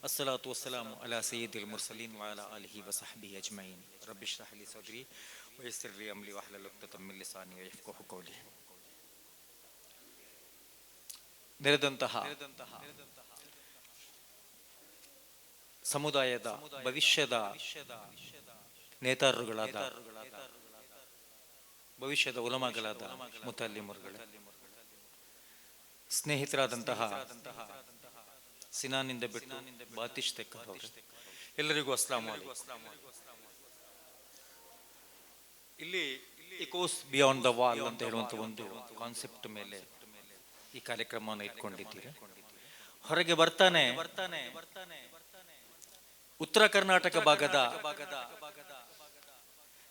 अस्सलातु वस्सलामु अला सय्यिदिल मुरसलीन व अला आलिहि व सहबिहि अजमईन रब्बि इश्रह ली सद्री व यस्सिर ली अम्री वहलुल उक़्दतम मिन लिसानी यफ्क़हू क़ौली. ನೆರೆದಂತಹ ಸಮುದಾಯದ ಭವಿಷ್ಯದ ನೇತಾರರುಗಳಾದ ಭವಿಷ್ಯದ ಉಲಮಾಗಳಾದ ಮುತಲ್ಲಿಮರುಗಳೇ, ಸ್ನೇಹಿತರಾದಂತಹ ಸಿನಾನಿಂದ ಬಿಟ್ಟು ಬಾತಿಶ್ ತೆಕ್ಕರ್ ಅವರು ಎಲ್ಲರಿಗೂ ಅಸ್ಲಾಂ ಅಲೈಕುಂ. ಇಲ್ಲಿ ಇಕೋಸ್ ಬಿಯಾಂಡ್ ದ ವಾಲ್ ಅಂತ ಹೇಳುವಂತ ಒಂದು ಕಾನ್ಸೆಪ್ಟ್ ಮೇಲೆ ಈ ಕಾರ್ಯಕ್ರಮವನ್ನು ಇಟ್ಕೊಂಡಿದ್ದೀರಿ. ಹೊರಗೆ ಬರ್ತಾನೆ ಉತ್ತರ ಕರ್ನಾಟಕ ಭಾಗದ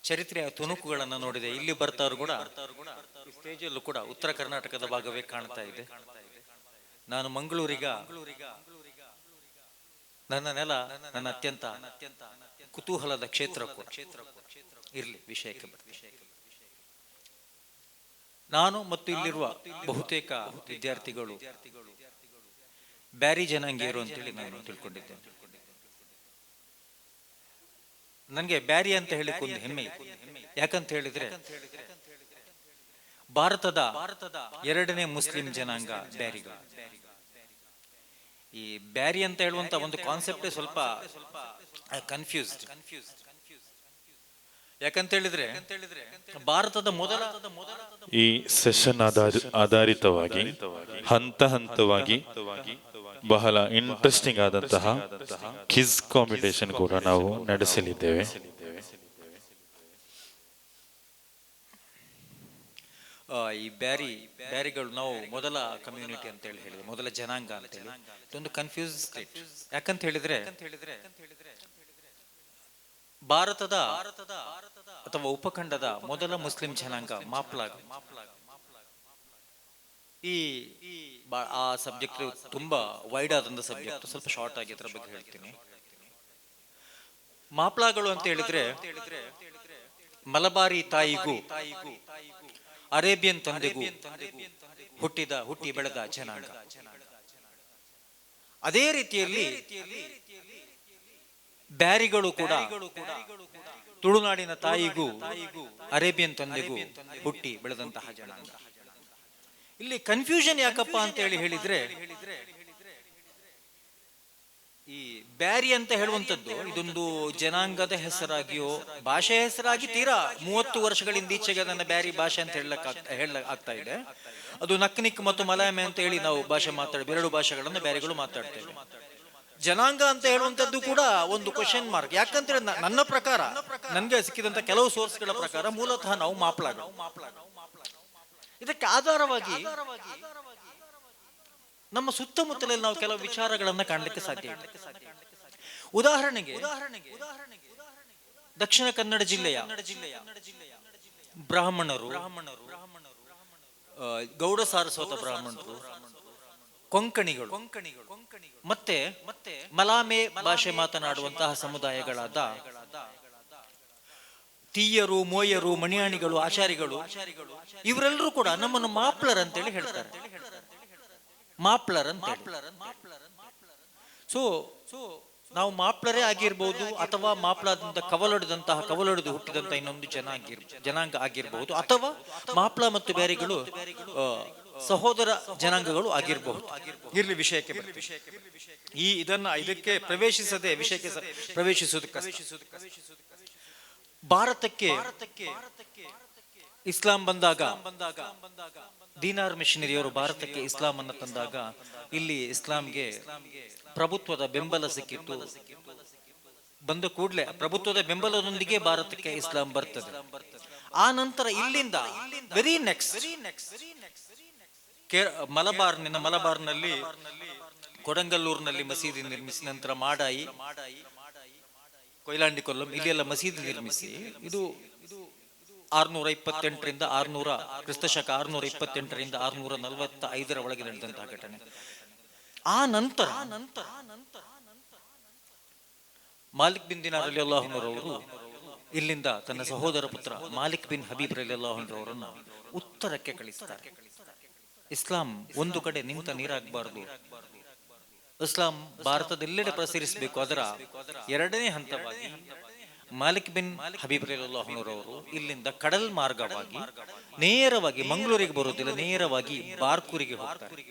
ಚರಿತ್ರೆಯ ತುಣುಕುಗಳನ್ನು ನೋಡಿದೆ. ಇಲ್ಲಿ ಬರ್ತಾರು ಕೂಡ ಸ್ಟೇಜಲ್ಲೂ ಕೂಡ ಉತ್ತರ ಕರ್ನಾಟಕದ ಭಾಗವೇ ಕಾಣ್ತಾ ಇದೆ. ನಾನು ಮಂಗಳೂರಿಗ, ನನ್ನ ನೆಲ ನನ್ನ ಅತ್ಯಂತ ಕುತೂಹಲದ ಕ್ಷೇತ್ರ ಕೂಡ. ಇರ್ಲಿ, ವಿಷಯಕ್ಕೆ ಬರ್ತೀನಿ. ನಾನು ಮತ್ತು ಇಲ್ಲಿರುವ ಬಹುತೇಕ ವಿದ್ಯಾರ್ಥಿಗಳು ಬ್ಯಾರಿ ಜನಾಂಗೀಯರು ಅಂತೇಳಿ ನಾನು ತಿಳ್ಕೊಂಡಿದ್ದೇನೆ. ನನಗೆ ಬ್ಯಾರಿ ಅಂತ ಹೇಳಿಕ್ಕೆ ಒಂದು ಹೆಮ್ಮೆ. ಯಾಕಂತ ಹೇಳಿದ್ರೆ ಭಾರತದ ಎರಡನೇ ಮುಸ್ಲಿಂ ಜನಾಂಗ ಬ್ಯಾರಿಗ. ಈ ಬ್ಯಾರಿ ಅಂತ ಹೇಳುವಂತ ಒಂದು ಕಾನ್ಸೆಪ್ಟೇ ಸ್ವಲ್ಪ ಕನ್ಫ್ಯೂಸ್ಡ್. ಯಾಕಂತ ಹೇಳಿದ್ರೆ ಭಾರತದ ಮೊದಲ ಈ ಸೆಷನ್ ಆಧಾರಿತವಾಗಿ ಹಂತ ಹಂತವಾಗಿ ಬಹಳ ಇಂಟ್ರೆಸ್ಟಿಂಗ್ ಆದಂತಹ ಕ್ವಿಜ್ ಕಾಂಪಿಟೇಷನ್ ಕೂಡ ನಾವು ನಡೆಸಲಿದ್ದೇವೆ. ಈ ಬ್ಯಾರಿಗಳು ನಾವು ಮೊದಲ ಕಮ್ಯುನಿಟಿ ಅಂತ ಹೇಳಿದ್ರೆ, ಮೊದಲ ಜನಾಂಗ ಅಂತ ಹೇಳಿ ಇದೊಂದು ಕನ್ಫ್ಯೂಸ್ ಸ್ಟೇಟ್. ಯಾಕಂತ ಹೇಳಿದ್ರೆ ಭಾರತದ ಅಥವಾ ಉಪಖಂಡದ ಮೊದಲ ಮುಸ್ಲಿಂ ಜನಾಂಗ ಮಾಪ್ಲಾಗ್. ಆ ಸಬ್ಜೆಕ್ಟ್ ತುಂಬಾ ವೈಡ್ ಆದಂತ ಸಬ್ಜೆಕ್ಟ್. ಸ್ವಲ್ಪ ಶಾರ್ಟ್ ಆಗಿ ಅದರ ಬಗ್ಗೆ ಹೇಳ್ತೀನಿ. ಮಾಪ್ಲಾಗಳು ಅಂತ ಹೇಳಿದ್ರೆ ಮಲಬಾರಿ ತಾಯಿಗೂ ಅರೇಬಿಯನ್ ತಂದೆಗೂ ಹುಟ್ಟಿ ಬೆಳೆದ ಜನಾಂಗ. ಅದೇ ರೀತಿಯಲ್ಲಿ ಬ್ಯಾರಿಗಳು ಕೂಡ ತುಳುನಾಡಿನ ತಾಯಿಗೂ ಅರೇಬಿಯನ್ ತಂದೆಗೂ ಹುಟ್ಟಿ ಬೆಳೆದಂತಹ ಜನಾಂಗ. ಇಲ್ಲಿ ಕನ್ಫ್ಯೂಷನ್ ಯಾಕಪ್ಪ ಅಂತ ಹೇಳಿದ್ರೆ, ಈ ಬ್ಯಾರಿ ಅಂತ ಹೇಳುವಂಥದ್ದು ಇದೊಂದು ಜನಾಂಗದ ಹೆಸರಾಗಿಯೋ ಭಾಷೆ ಹೆಸರಾಗಿ ತೀರಾ 30 ವರ್ಷಗಳಿಂದ ಈಚೆಗೆ ನನ್ನ ಬ್ಯಾರಿ ಭಾಷೆ ಅಂತ ಆಗ್ತಾ ಇದೆ. ಅದು ನಕ್ನಿಕ್ ಮತ್ತು ಮಲಯಾಮೆ ಅಂತ ಹೇಳಿ ನಾವು ಭಾಷೆ ಎರಡು ಭಾಷೆಗಳನ್ನು ಬ್ಯಾರಿಗಳು ಮಾತಾಡ್ತೇವೆ. ಜನಾಂಗ ಅಂತ ಹೇಳುವಂಥದ್ದು ಕೂಡ ಒಂದು ಕ್ವಶನ್ ಮಾರ್ಕ್. ಯಾಕಂದ್ರೆ ನನ್ನ ಪ್ರಕಾರ, ನನ್ಗೆ ಸಿಕ್ಕಿದಂತ ಕೆಲವು ಸೋರ್ಸ್ಗಳ ಪ್ರಕಾರ ಮೂಲತಃ ನಾವು ಮಾಪ್ಲಾಗಳು. ಇದಕ್ಕೆ ಆಧಾರವಾಗಿ ನಮ್ಮ ಸುತ್ತಮುತ್ತಲಲ್ಲಿ ನಾವು ಕೆಲವು ವಿಚಾರಗಳನ್ನ ಕಾಣಲಿಕ್ಕೆ ಸಾಧ್ಯ ಇದೆ. ಉದಾಹರಣೆಗೆ ದಕ್ಷಿಣ ಕನ್ನಡ ಜಿಲ್ಲೆಯ ಬ್ರಾಹ್ಮಣರು, ಗೌಡ ಸಾರಸ್ವತ ಬ್ರಾಹ್ಮಣರು, ಕೊಂಕಣಿಗಳು ಮತ್ತೆ ಮಲಾಮೆ ಭಾಷೆ ಮಾತನಾಡುವಂತಹ ಸಮುದಾಯಗಳಾದ ತೀಯರು, ಮೋಯರು, ಮಣಿಯಾಣಿಗಳು, ಆಚಾರಿಗಳು, ಇವರೆಲ್ಲರೂ ಕೂಡ ನಮ್ಮನ್ನು ಮಾಪ್ಲರ್ ಅಂತೇಳಿ ಹೇಳ್ತಾರೆ. ಮಾಪ್ಲರ್ ಅಂತ. ಸೊ ನಾವು ಮಾಪ್ಲರೇ ಆಗಿರ್ಬಹುದು, ಅಥವಾ ಮಾಪ್ಲಾದಿಂದ ಕವಲೊಡೆದು ಹುಟ್ಟಿದಂತ ಇನ್ನೊಂದು ಜನಾಂಗ ಆಗಿರಬಹುದು, ಅಥವಾ ಮಾಪ್ಲ ಮತ್ತು ಬ್ಯಾರಿಗಳು ಸಹೋದರ ಜನಾಂಗಗಳು ಆಗಿರಬಹುದು. ಇರ್ಲಿ, ವಿಷಯಕ್ಕೆ ಇದಕ್ಕೆ ಪ್ರವೇಶಿಸದೆ ವಿಷಯಕ್ಕೆ ಪ್ರವೇಶಿಸುವುದಕ್ಕೆ ಭಾರತಕ್ಕೆ ಇಸ್ಲಾಂ ಬಂದಾಗ, ದೀನಾರ್ ಮಿಷನರಿಯವರು ಭಾರತಕ್ಕೆ ಇಸ್ಲಾಂ ಅನ್ನು ತಂದಾಗ ಇಲ್ಲಿ ಇಸ್ಲಾಂಗೆ ಪ್ರಭುತ್ವದ ಬೆಂಬಲ ಸಿಕ್ಕಿತ್ತು. ಬಂದ ಕೂಡಲೇ ಪ್ರಭುತ್ವದ ಬೆಂಬಲದೊಂದಿಗೆ ಭಾರತಕ್ಕೆ ಇಸ್ಲಾಂ ಬರ್ತದೆ. ಆ ನಂತರ ಇಲ್ಲಿಂದ ವೆರಿ ನೆಕ್ಸ್ಟ್ ಮಲಬಾರ್ನಲ್ಲಿ ಕೊಡಂಗಲ್ಲೂರಿನಲ್ಲಿ ಮಸೀದಿ ನಿರ್ಮಿಸಿ, ನಂತರ ಮಾಡಾಯಿ, ಕೊಯ್ಲಾಂಡಿ ಕೊಲ್ಲಂ, ಇಲ್ಲೆಲ್ಲ ಮಸೀದಿ ನಿರ್ಮಿಸಿ, ಇದು 628ರಿಂದ 600 ಕ್ರಿಸ್ತಶಕ 628ರಿಂದ 645 ಒಳಗೆ ನಡೆದಂತಹ ಘಟನೆ. ಆ ನಂತರ ಮಾಲಿಕ್ ಬಿನ್ ದಿನಾರ್ ರಲಿಯಲ್ಲಾಹು ಅನ್ಹು ಅವರು ಇಲ್ಲಿಂದ ತನ್ನ ಸಹೋದರ ಪುತ್ರ ಮಾಲಿಕ್ ಬಿನ್ ಹಬೀಬ್ ರಲಿಯಲ್ಲಾಹು ಅನ್ಹು ಅವರನ್ನು ಉತ್ತರಕ್ಕೆ ಕಳಿಸ್ತಾರೆ. ಇಸ್ಲಾಂ ಒಂದು ಕಡೆ ನಿಂತ ನೀರಾಗಬಾರದು, ಇಸ್ಲಾಂ ಭಾರತದೆಲ್ಲೆಡೆ ಪ್ರಸರಿಸಬೇಕು. ಅದರ ಎರಡನೇ ಹಂತವಾಗಿ ಮಾಲಿಕ್ ಬಿನ್ ಹಬೀಬ್ ರಲಿಯಲ್ಲಾಹುರವರು ಇಲ್ಲಿಂದ ಕಡಲ್ ಮಾರ್ಗವಾಗಿ ನೇರವಾಗಿ ಮಂಗಳೂರಿಗೆ ಬರುವುದಿಲ್ಲ, ನೇರವಾಗಿ ಬಾರ್ಕೂರಿಗೆ ಹೋಗ್ತಾರೆ.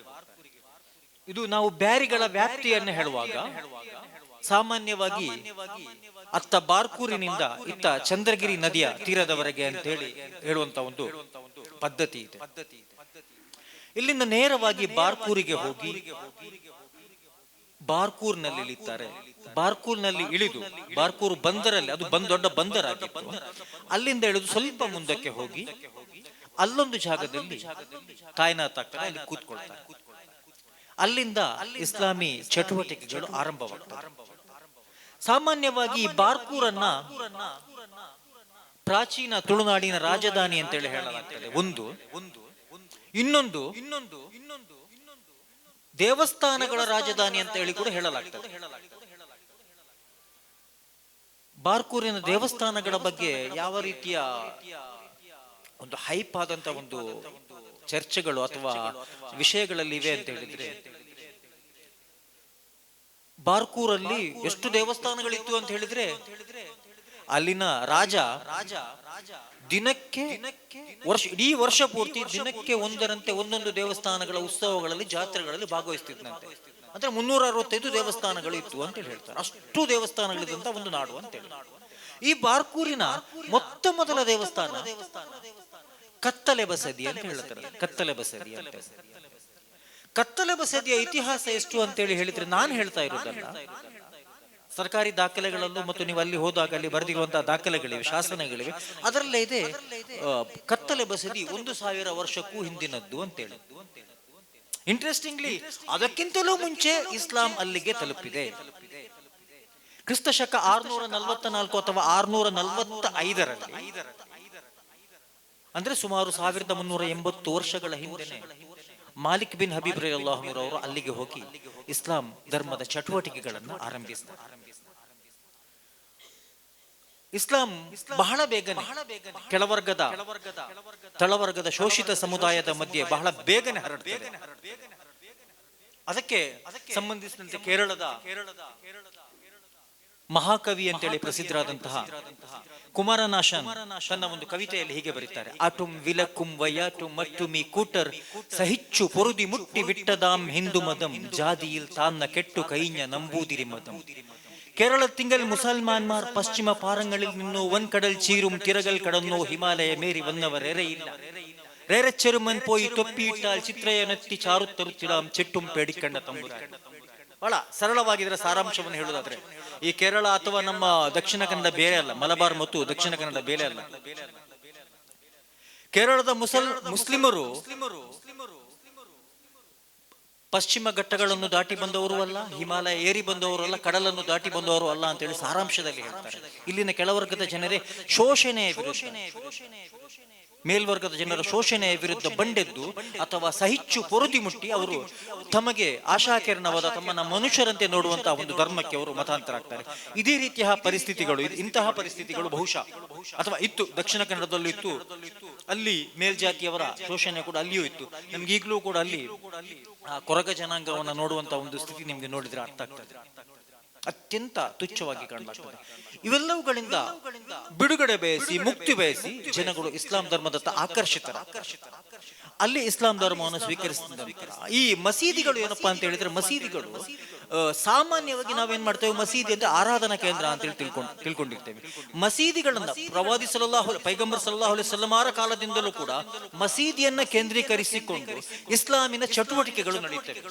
ಇದು ನಾವು ಬ್ಯಾರಿಗಳ ವ್ಯಾಪ್ತಿಯನ್ನು ಹೇಳುವಾಗ ಸಾಮಾನ್ಯವಾಗಿ ಅತ್ತ ಬಾರ್ಕೂರಿನಿಂದ ಇತ್ತ ಚಂದ್ರಗಿರಿ ನದಿಯ ತೀರದವರೆಗೆ ಅಂತ ಹೇಳಿ ಹೇಳುವಂತ ಒಂದು ಪದ್ಧತಿ ಇದೆ. ಇಲ್ಲಿಂದ ನೇರವಾಗಿ ಬಾರ್ಕೂರಿಗೆ ಹೋಗಿ ಬಾರ್ಕೂರ್ನಲ್ಲಿ ಇಳಿತಾರೆ. ಬಾರ್ಕೂರ್ನಲ್ಲಿ ಇಳಿದು ಬಾರ್ಕೂರು ಬಂದರಲ್ಲಿ, ಅದು ದೊಡ್ಡ ಬಂದರಾಗಿತ್ತು, ಅಲ್ಲಿಂದ ಇಳಿದು ಸ್ವಲ್ಪ ಮುಂದಕ್ಕೆ ಹೋಗಿ ಅಲ್ಲೊಂದು ಜಾಗದಲ್ಲಿ ಕಾಯ್ನಾತ್ ಆಗ್ತಾರೆ, ಅಲ್ಲಿ ಕೂತ್ಕೊಳ್ತಾರೆ. ಅಲ್ಲಿಂದ ಇಸ್ಲಾಮಿ ಚಟುವಟಿಕೆಗಳು ಆರಂಭವಾಗ್ತವೆ. ಸಾಮಾನ್ಯವಾಗಿ ಬಾರ್ಕೂರನ್ನ ಪ್ರಾಚೀನ ತುಳುನಾಡಿನ ರಾಜಧಾನಿ ಅಂತೇಳಿ ಹೇಳಲಾಗ್ತದೆ. ಇನ್ನೊಂದು ದೇವಸ್ಥಾನಗಳ ರಾಜಧಾನಿ ಅಂತ ಹೇಳಿ ಕೂಡ ಹೇಳಲಾಗ್ತದೆ. ಬಾರ್ಕೂರಿನ ದೇವಸ್ಥಾನಗಳ ಬಗ್ಗೆ ಯಾವ ರೀತಿಯ ಒಂದು ಹೈಪ್ ಆದಂತ ಒಂದು ಚರ್ಚೆಗಳು ಅಥವಾ ವಿಷಯಗಳಲ್ಲಿ ಇವೆ ಅಂತ ಹೇಳಿದ್ರೆ, ಬಾರ್ಕೂರಲ್ಲಿ ಎಷ್ಟು ದೇವಸ್ಥಾನಗಳಿತ್ತು ಅಂತ ಹೇಳಿದ್ರೆ, ಅಲ್ಲಿನ ರಾಜ ದಿನಕ್ಕೆ ಇಡೀ ವರ್ಷ ಪೂರ್ತಿ ದಿನಕ್ಕೆ ಒಂದರಂತೆ ಒಂದೊಂದು ದೇವಸ್ಥಾನಗಳ ಉತ್ಸವಗಳಲ್ಲಿ, ಜಾತ್ರೆಗಳಲ್ಲಿ ಭಾಗವಹಿಸ್ತಿದ್ದಂತೆ. ಅಂದ್ರೆ 365 ದೇವಸ್ಥಾನಗಳು ಇತ್ತು ಅಂತ ಹೇಳ್ತಾರೆ. ಅಷ್ಟು ದೇವಸ್ಥಾನಗಳಿದ್ದಂತ ಒಂದು ನಾಡು ಅಂತ ಹೇಳಿ. ಈ ಬಾರ್ಕೂರಿನ ಮೊತ್ತ ಮೊದಲ ದೇವಸ್ಥಾನ ಕತ್ತಲೆ ಬಸದಿ ಅಂತ ಹೇಳ್ತಾರೆ. ಕತ್ತಲೆ ಬಸದಿ ಅಂತ. ಕತ್ತಲೆ ಬಸದಿಯ ಇತಿಹಾಸ ಎಷ್ಟು ಅಂತೇಳಿ ಹೇಳಿದ್ರೆ, ನಾನು ಹೇಳ್ತಾ ಇರೋದಲ್ಲ, ಸರ್ಕಾರಿ ದಾಖಲೆಗಳಲ್ಲೂ ಮತ್ತು ನೀವು ಅಲ್ಲಿ ಹೋದಾಗ ಅಲ್ಲಿ ಬರೆದಿರುವಂತಹ ದಾಖಲೆಗಳಿವೆ, ಶಾಸನಗಳಿವೆ. ಅದರಲ್ಲೇ ಇದೆ ಕತ್ತಲೆ ಬಸದಿ 1000 ವರ್ಷಕ್ಕೂ ಹಿಂದಿನದ್ದು ಅಂತೇಳಿ. ಇಂಟ್ರೆಸ್ಟಿಂಗ್ಲಿ ಅದಕ್ಕಿಂತಲೂ ಮುಂಚೆ ಇಸ್ಲಾಂ ಅಲ್ಲಿಗೆ ತಲುಪಿದೆ. ಕ್ರಿಸ್ತ ಶಕ 644 ಅಥವಾ 645ರಲ್ಲಿ, ಅಂದ್ರೆ ಸುಮಾರು 1380 ವರ್ಷಗಳ ಹಿಂದೆ ಮಾಲಿಕ್ ಬಿನ್ ಹಬೀಬ್ ರಲಿಯಲ್ಲಾಹುರವರು ಅಲ್ಲಿಗೆ ಹೋಗಿ ಇಸ್ಲಾಂ ಧರ್ಮದ ಚಟುವಟಿಕೆಗಳನ್ನು ಆರಂಭಿಸಿದ್ದಾರೆ. ಇಸ್ಲಾಂ ಬಹಳ ಬೇಗನೆ ಕೆಳವರ್ಗದ ತಳವರ್ಗದ ಶೋಷಿತ ಸಮುದಾಯದ ಮಧ್ಯೆ ಬಹಳ ಬೇಗನೆ ಹರಡುತ್ತದೆ. ಅದಕ್ಕೆ ಸಂಬಂಧಿಸಿದಂತೆ ಕೇರಳದ ಮಹಾಕವಿ ಅಂತೇಳಿ ಪ್ರಸಿದ್ಧರಾದಂತಹ ಕುಮಾರನಾಶನ್ ತನ್ನ ಒಂದು ಕವಿತೆಯಲ್ಲಿ ಹೀಗೆ ಬರೀತಾರೆ: ಆಟುಂ ವಿಲಕುಂ ವಯಾಟು ಮಟ್ಟುಮಿ ಕೂಟರ್ ಸಹಿಚ್ಚು ಪೊರುದಿ ಮುಟ್ಟಿ ವಿಟ್ಟದಾಂ ಹಿಂದು ಮದಂ ಜಾದಿಯಿಲ್ ತಾನ್ನ ಕೆಟ್ಟು ಕೈഞ്ഞ ನಂಬೂದಿರಿ ಮದಂ. കേരള തിങ്കൽ മുസൽമാന്മാർ പശ്ചിമ പാറങ്ങളിൽ നിന്നോ വൻകടൽ ചീരും തിരകൾ കടന്നോ ഹിമാലയ മേരി വന്നവർ ഏറെയില്ല. ರೇರೆಚ್ಚೆರುಮನ್ ಪೋಯಿ ತೊಪ್ಪಿಯಿಟ್ಟಾಲ್ ಚಿತ್ರಯನತ್ತಿ ಚಾರುತ್ತರುತ್ತಿಡಾಂ ಚೆಟ್ಟುಂ ಪೇಡಿಕಂಡ ತಂಬುರಾಯ. ಬಹಳ ಸರಳವಾಗಿದ್ರೆ ಸಾರಾಂಶವನ್ನು ಹೇಳುವುದಾದ್ರೆ, ಈ ಕೇರಳ ಅಥವಾ ನಮ್ಮ ದಕ್ಷಿಣ ಕನ್ನಡ ಬೇರೆ ಅಲ್ಲ, ಮಲಬಾರ್ ಮತ್ತು ದಕ್ಷಿಣ ಕನ್ನಡ ಬೇರೆ ಅಲ್ಲ. ಕೇರಳದ ಮುಸ್ಲಿಮರು ಪಶ್ಚಿಮ ಘಟ್ಟಗಳನ್ನು ದಾಟಿ ಬಂದವರು ಅಲ್ಲ, ಹಿಮಾಲಯ ಏರಿ ಬಂದವರು ಅಲ್ಲ, ಕಡಲನ್ನು ದಾಟಿ ಬಂದವರು ಅಲ್ಲ ಅಂತೇಳಿ ಸಾರಾಂಶದಲ್ಲಿ ಹೇಳ್ತಾರೆ. ಇಲ್ಲಿನ ಕೆಳವರ್ಗದ ಜನರೇ ಶೋಷಣೆಯ ವಿರುದ್ಧ, ಮೇಲ್ವರ್ಗದ ಜನರ ಶೋಷಣೆಯ ವಿರುದ್ಧ ಬಂಡೆದ್ದು ಅಥವಾ ಸಹಿಚ್ಚು ಪೊರುದಿ ಮುಟ್ಟಿ ಅವರು ತಮಗೆ ಆಶಾಕಿರಣವಾದ ತಮ್ಮನ್ನ ಮನುಷ್ಯರಂತೆ ನೋಡುವಂತಹ ಒಂದು ಧರ್ಮಕ್ಕೆ ಅವರು ಮತಾಂತರ ಆಗ್ತಾರೆ. ಇದೇ ರೀತಿಯ ಪರಿಸ್ಥಿತಿಗಳು, ಇಂತಹ ಪರಿಸ್ಥಿತಿಗಳು ಬಹುಶಃ ಅಥವಾ ಇತ್ತು, ದಕ್ಷಿಣ ಕನ್ನಡದಲ್ಲೂ ಇತ್ತು. ಅಲ್ಲಿ ಮೇಲ್ಜಾತಿಯವರ ಶೋಷಣೆ ಕೂಡ ಅಲ್ಲಿಯೂ ಇತ್ತು. ನಮ್ಗೆ ಈಗಲೂ ಕೂಡ ಅಲ್ಲಿ ಕೊರಗ ಜನಾಂಗವನ್ನ ನೋಡುವಂತಹ ಒಂದು ಸ್ಥಿತಿ ನಿಮ್ಗೆ ನೋಡಿದ್ರೆ ಅರ್ಥ ಆಗ್ತದೆ. ಅತ್ಯಂತ ತುಚ್ಛವಾಗಿ ಕಾಣಲಾಗ್ತದೆ. ಇವೆಲ್ಲವುಗಳಿಂದ ಬಿಡುಗಡೆ ಬಯಸಿ, ಮುಕ್ತಿ ಬಯಸಿ ಜನಗಳು ಇಸ್ಲಾಂ ಧರ್ಮದತ್ತ ಆಕರ್ಷಿತರ. ಅಲ್ಲಿ ಇಸ್ಲಾಂ ಧರ್ಮವನ್ನು ಸ್ವೀಕರಿಸಿದ ಈ ಮಸೀದಿಗಳು ಏನಪ್ಪಾ ಅಂತ ಹೇಳಿದ್ರೆ, ಮಸೀದಿಗಳು ಸಾಮಾನ್ಯವಾಗಿ ನಾವೇನ್ ಮಾಡ್ತೇವೆ, ಮಸೀದಿ ಅಂದ್ರೆ ಆರಾಧನಾ ಕೇಂದ್ರ ಅಂತೇಳಿ ತಿಳ್ಕೊಂಡಿರ್ತೇವೆ. ಮಸೀದಿಗಳನ್ನ ಪ್ರವಾದಿ ಪೈಗಂಬರ್ ಸಲ್ಲಲ್ಲಾಹು ಅಲೈಹಿ ವಸಲ್ಲಮರ ಕಾಲದಿಂದಲೂ ಕೂಡ ಮಸೀದಿಯನ್ನ ಕೇಂದ್ರೀಕರಿಸಿಕೊಂಡು ಇಸ್ಲಾಮಿನ ಚಟುವಟಿಕೆಗಳು ನಡೆಯುತ್ತವೆ.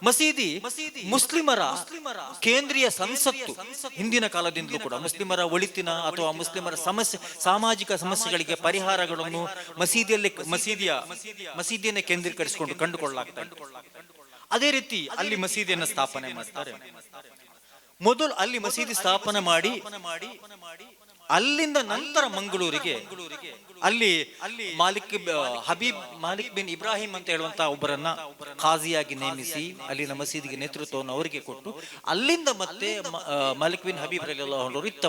ಮಸೀದಿ ಮುಸ್ಲಿಮರ ಕೇಂದ್ರೀಯ ಸಂಸತ್ತು. ಹಿಂದಿನ ಕಾಲದಿಂದಲೂ ಕೂಡ ಮುಸ್ಲಿಮರ ಒಳಿತಿನ ಅಥವಾ ಮುಸ್ಲಿಮರ ಸಮಸ್ಯೆ, ಸಾಮಾಜಿಕ ಸಮಸ್ಯೆಗಳಿಗೆ ಪರಿಹಾರಗಳನ್ನು ಮಸೀದಿಯನ್ನೇ ಕೇಂದ್ರೀಕರಿಸಿಕೊಂಡು ಕಂಡುಕೊಳ್ಳಲಾಗ್ತದೆ. ಅದೇ ರೀತಿ ಅಲ್ಲಿ ಮಸೀದಿಯನ್ನು ಸ್ಥಾಪನೆ ಮಾಡ್ತಾರೆ. ಮೊದಲು ಅಲ್ಲಿ ಮಸೀದಿ ಸ್ಥಾಪನೆ ಮಾಡಿ ಅಲ್ಲಿಂದ ನಂತರ ಮಂಗಳೂರಿಗೆ ಅಲ್ಲಿ ಮಾಲಿಕ್ ಬಿನ್ ಇಬ್ರಾಹಿಂ ಅಂತ ಹೇಳುವಂತಹ ಒಬ್ಬರನ್ನ ಖಾಜಿಯಾಗಿ ನೇಮಿಸಿ ಅಲ್ಲಿನ ಮಸೀದಿಗೆ ನೇತೃತ್ವವನ್ನು ಅವರಿಗೆ ಕೊಟ್ಟು, ಅಲ್ಲಿಂದ ಮತ್ತೆ ಮಾಲಿಕ್ ಬಿನ್ ಹಬೀಬ್ ರಲಿಯಲ್ಲಾಹು ಇತ್ತ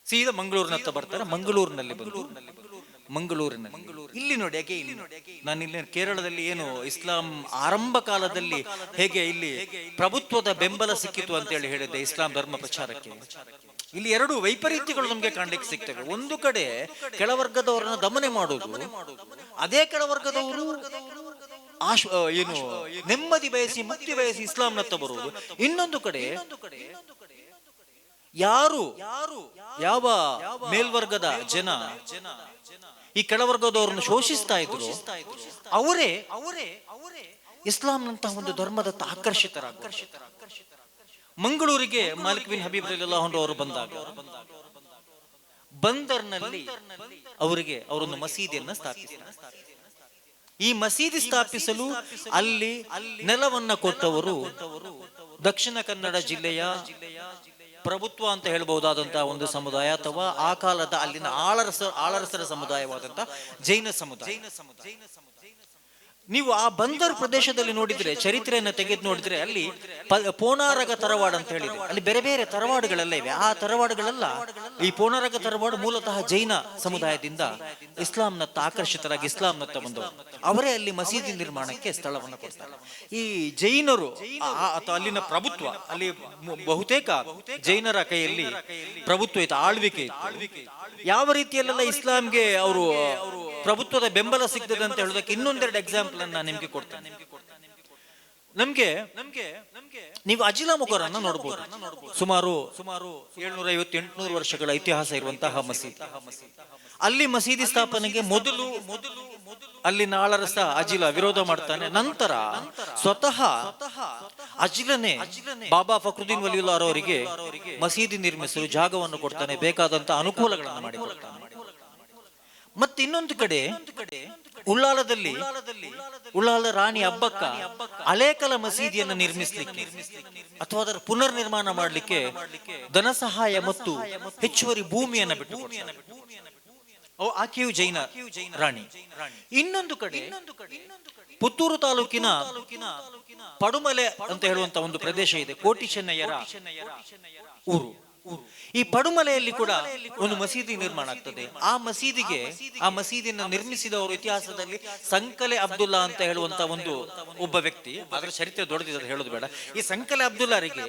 ಸೀದಾ ಮಂಗಳೂರಿನತ್ತ ಬರ್ತಾರೆ. ಮಂಗಳೂರಿನಲ್ಲಿ ಬಂದು ಮಂಗಳೂರಿನಲ್ಲಿ. ಇಲ್ಲಿ ನೋಡಿ ಯಾಕೆ ನಾನು ಇಲ್ಲಿ ಕೇರಳದಲ್ಲಿ ಏನು ಇಸ್ಲಾಂ ಆರಂಭ ಕಾಲದಲ್ಲಿ ಹೇಗೆ ಇಲ್ಲಿ ಪ್ರಭುತ್ವದ ಬೆಂಬಲ ಸಿಕ್ಕಿತು ಅಂತ ಹೇಳಿದೆ ಇಸ್ಲಾಂ ಧರ್ಮ ಪ್ರಚಾರಕ್ಕೆ. ಇಲ್ಲಿ ಎರಡು ವೈಪರೀತ್ಯಗಳು ನಮ್ಗೆ ಕಾಣ್ಲಿಕ್ಕೆ ಸಿಗ್ತವೆ. ಒಂದು ಕಡೆ ಕೆಳವರ್ಗದವರನ್ನ ದಮನೆ ಮಾಡುವುದು, ಅದೇ ಕೆಳವರ್ಗದವರು ಏನು ನೆಮ್ಮದಿ ಬಯಸಿ ಮುಕ್ತಿ ಬಯಸಿ ಇಸ್ಲಾಂನತ್ತ ಬರುವುದು. ಇನ್ನೊಂದು ಕಡೆ ಯಾರು ಯಾವ ಮೇಲ್ವರ್ಗದ ಜನ ಈ ಕೆಳವರ್ಗದವರನ್ನು ಶೋಷಿಸ್ತಾ ಇದ್ರು ಅವರೇ ಇಸ್ಲಾಂನಂತಹ ಒಂದು ಧರ್ಮದತ್ತ ಆಕರ್ಷಿತರಾಗ. ಮಂಗಳೂರಿಗೆ ಮಾಲಿಕ್ ಬಿನ್ ಹಬೀಬ್ ರಲಿಯಲ್ಲಾಹು ಅನ್ಹು ಅವರು ಬಂದಾಗ ಬಂದರ್ನಲ್ಲಿ ಅವರಿಗೆ ಅವರೊಂದು ಮಸೀದಿಯನ್ನ ಸ್ಥಾಪಿಸಿದರು. ಈ ಮಸೀದಿ ಸ್ಥಾಪಿಸಲು ಅಲ್ಲಿ ನೆಲವನ್ನ ಕೊಟ್ಟವರು ದಕ್ಷಿಣ ಕನ್ನಡ ಜಿಲ್ಲೆಯ ಪ್ರಭುತ್ವ ಅಂತ ಹೇಳಬಹುದಾದಂತಹ ಒಂದು ಸಮುದಾಯ, ಅಥವಾ ಆ ಕಾಲದ ಅಲ್ಲಿನ ಆಳರಸರ ಸಮುದಾಯವಾದಂತಹ ಜೈನ ಸಮುದಾಯ. ನೀವು ಆ ಬಂದರ್ ಪ್ರದೇಶದಲ್ಲಿ ನೋಡಿದ್ರೆ, ಚರಿತ್ರೆಯನ್ನು ತೆಗೆದು ನೋಡಿದ್ರೆ, ಅಲ್ಲಿ ಪೋನಾರಗ ತರವಾಡ ಅಂತ ಹೇಳಿದೆ. ಅಲ್ಲಿ ಬೇರೆ ಬೇರೆ ತರವಾಡುಗಳೆಲ್ಲ ಇವೆ. ಆ ತರವಾಡುಗಳೆಲ್ಲ ಈ ಪೋನಾರಗ ತರವಾಡು ಮೂಲತಃ ಜೈನ ಸಮುದಾಯದಿಂದ ಇಸ್ಲಾಂನತ್ತ ಆಕರ್ಷಿತರಾಗಿ ಇಸ್ಲಾಂನತ್ತ ಬಂದವರು. ಅವರೇ ಅಲ್ಲಿ ಮಸೀದಿ ನಿರ್ಮಾಣಕ್ಕೆ ಸ್ಥಳವನ್ನು ಕೊಡ್ತಾರೆ. ಈ ಜೈನರು ಅಥವಾ ಅಲ್ಲಿನ ಪ್ರಭುತ್ವ, ಅಲ್ಲಿ ಬಹುತೇಕ ಜೈನರ ಕೈಯಲ್ಲಿ ಪ್ರಭುತ್ವ ಇತ್ತು, ಆಳ್ವಿಕೆ ಇತ್ತು. ಯಾವ ರೀತಿಯಲ್ಲೆಲ್ಲ ಇಸ್ಲಾಂಗೆ ಅವರು ಪ್ರಭುತ್ವದ ಬೆಂಬಲ ಸಿಗ್ತದೆ ಅಂತ ಹೇಳೋದಕ್ಕೆ ಇನ್ನೊಂದೆರಡು ಎಕ್ಸಾಂಪಲ್ ನಾನು ನಿಮ್ಗೆ ಕೊಡ್ತೇನೆ. ನಮ್ಗೆ ನೀವು ಅಜಿಲಾ ಮುಖರನ್ನ ನೋಡಬಹುದು. ಸುಮಾರು 750-800 ವರ್ಷಗಳ ಇತಿಹಾಸ ಇರುವಂತಹ ಮಸೀದಿ. ಅಲ್ಲಿ ಮಸೀದಿ ಸ್ಥಾಪನೆಗೆ ಮೊದಲು ಅಲ್ಲಿನ ಆಳರಸ ಅಜಿಲ ವಿರೋಧ ಮಾಡ್ತಾನೆ. ನಂತರ ಸ್ವತಃ ಅಜಿಲನೇ ಬಾಬಾ ಫಕ್ರುದ್ದೀನ್ ವಲಿಯುಲ್ಲಾಹ್ ಅವರಿಗೆ ಮಸೀದಿ ನಿರ್ಮಿಸಲು ಜಾಗವನ್ನು ಕೊಡ್ತಾನೆ, ಬೇಕಾದಂತಹ ಅನುಕೂಲಗಳನ್ನು ಮಾಡಿಕೊಡ್ತಾನೆ. ಮತ್ತೆ ಇನ್ನೊಂದು ಕಡೆ ಉಳ್ಳಾಲದಲ್ಲಿ ಉಳ್ಳಾಲ ರಾಣಿ ಅಬ್ಬಕ್ಕ ಅಲೇಕಲ ಮಸೀದಿಯನ್ನು ನಿರ್ಮಿಸಲಿಕ್ಕೆ ಅಥವಾ ಅದರ ಪುನರ್ ನಿರ್ಮಾಣ ಮಾಡಲಿಕ್ಕೆ ಧನ ಸಹಾಯ ಮತ್ತು ಹೆಚ್ಚುವರಿ ಭೂಮಿಯನ್ನು ಬಿಟ್ಟು ಆಕೆಯು ಜೈನ ರಾಣಿ. ಇನ್ನೊಂದು ಕಡೆ ಪುತ್ತೂರು ತಾಲೂಕಿನ ಪಡುಮಲೆ ಅಂತ ಹೇಳುವಂತ ಒಂದು ಪ್ರದೇಶ ಇದೆ, ಕೋಟಿ ಚೆನ್ನಯ್ಯರ ಊರು. ಈ ಪಡುಮಲೆಯಲ್ಲಿ ಕೂಡ ಒಂದು ಮಸೀದಿ ನಿರ್ಮಾಣ ಆಗ್ತದೆ. ಆ ಮಸೀದಿಯನ್ನು ನಿರ್ಮಿಸಿದವರು ಇತಿಹಾಸದಲ್ಲಿ ಸಂಕಲೆ ಅಬ್ದುಲ್ಲಾ ಅಂತ ಹೇಳುವಂತ ಒಬ್ಬ ವ್ಯಕ್ತಿ. ಅದರ ಚರಿತ್ರೆ ದೊಡ್ಡದಿದೆ, ಹೇಳೋದು ಬೇಡ. ಈ ಸಂಕಲೆ ಅಬ್ದುಲ್ಲಾರಿಗೆ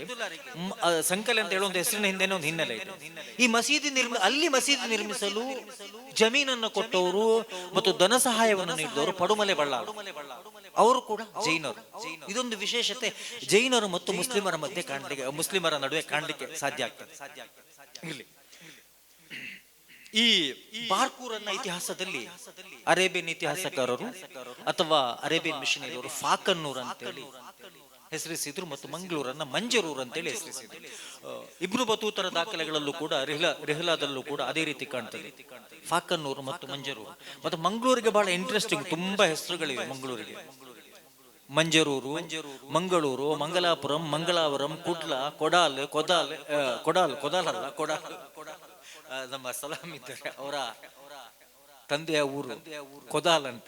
ಸಂಕಲೆ ಅಂತ ಹೇಳುವಂತ ಹೆಸರಿನ ಹಿಂದೆ ಒಂದು ಹಿನ್ನೆಲೆ ಇದೆ. ಈ ಅಲ್ಲಿ ಮಸೀದಿ ನಿರ್ಮಿಸಲು ಜಮೀನನ್ನು ಕೊಟ್ಟವರು ಮತ್ತು ಧನ ಸಹಾಯವನ್ನು ನೀಡಿದವರು ಪಡುಮಲೆ ಬಳ್ಳಾರು. ಅವರು ಕೂಡ ಜೈನರು. ಇದೊಂದು ವಿಶೇಷತೆ ಜೈನರು ಮತ್ತು ಮುಸ್ಲಿಮರ ಮಧ್ಯೆ ಮುಸ್ಲಿಮರ ನಡುವೆ ಕಾಣಲಿಕ್ಕೆ ಸಾಧ್ಯ ಆಗ್ತದೆ. ಈ ಬಾರ್ಕೂರನ್ನ ಇತಿಹಾಸದಲ್ಲಿ ಅರೇಬಿಯನ್ ಇತಿಹಾಸಕಾರರು ಅಥವಾ ಅರೇಬಿಯನ್ ಮಿಷನರಿಯವರು ಫಾಕನ್ನೂರ್ ಅಂತೇಳಿ ಹೆಸರಿಸಿದ್ರು ಮತ್ತು ಮಂಗಳೂರನ್ನ ಮಂಜರೂರ್ ಅಂತೇಳಿ ಹೆಸರಿಸಿದ್ರು. ಇಬ್ರು ಬತೂತರ ದಾಖಲೆಗಳಲ್ಲೂ ಕೂಡ ರೆಹ್ಲಾದಲ್ಲೂ ಕೂಡ ಅದೇ ರೀತಿ ಕಾಣ್ತದೆ, ಫಾಕನ್ನೂರು ಮತ್ತು ಮಂಜರೂರು. ಮತ್ತು ಮಂಗಳೂರಿಗೆ ಬಹಳ ಇಂಟ್ರೆಸ್ಟಿಂಗ್ ತುಂಬಾ ಹೆಸರುಗಳಿವೆ ಮಂಗಳೂರಿಗೆ. ಮಂಜರೂರು, ಮಂಗಳೂರು, ಮಂಗಲಾಪುರಂ, ಮಂಗಳಾವರಂ, ಕುಡ್ಲ, ಕೊಡಾಲ್ ನಮ್ಮ ಸಲಾಂ ಇದ್ದಾರೆ, ಅವರ ತಂದೆಯ ಊರು ಕೊದಾಲ್ ಅಂತ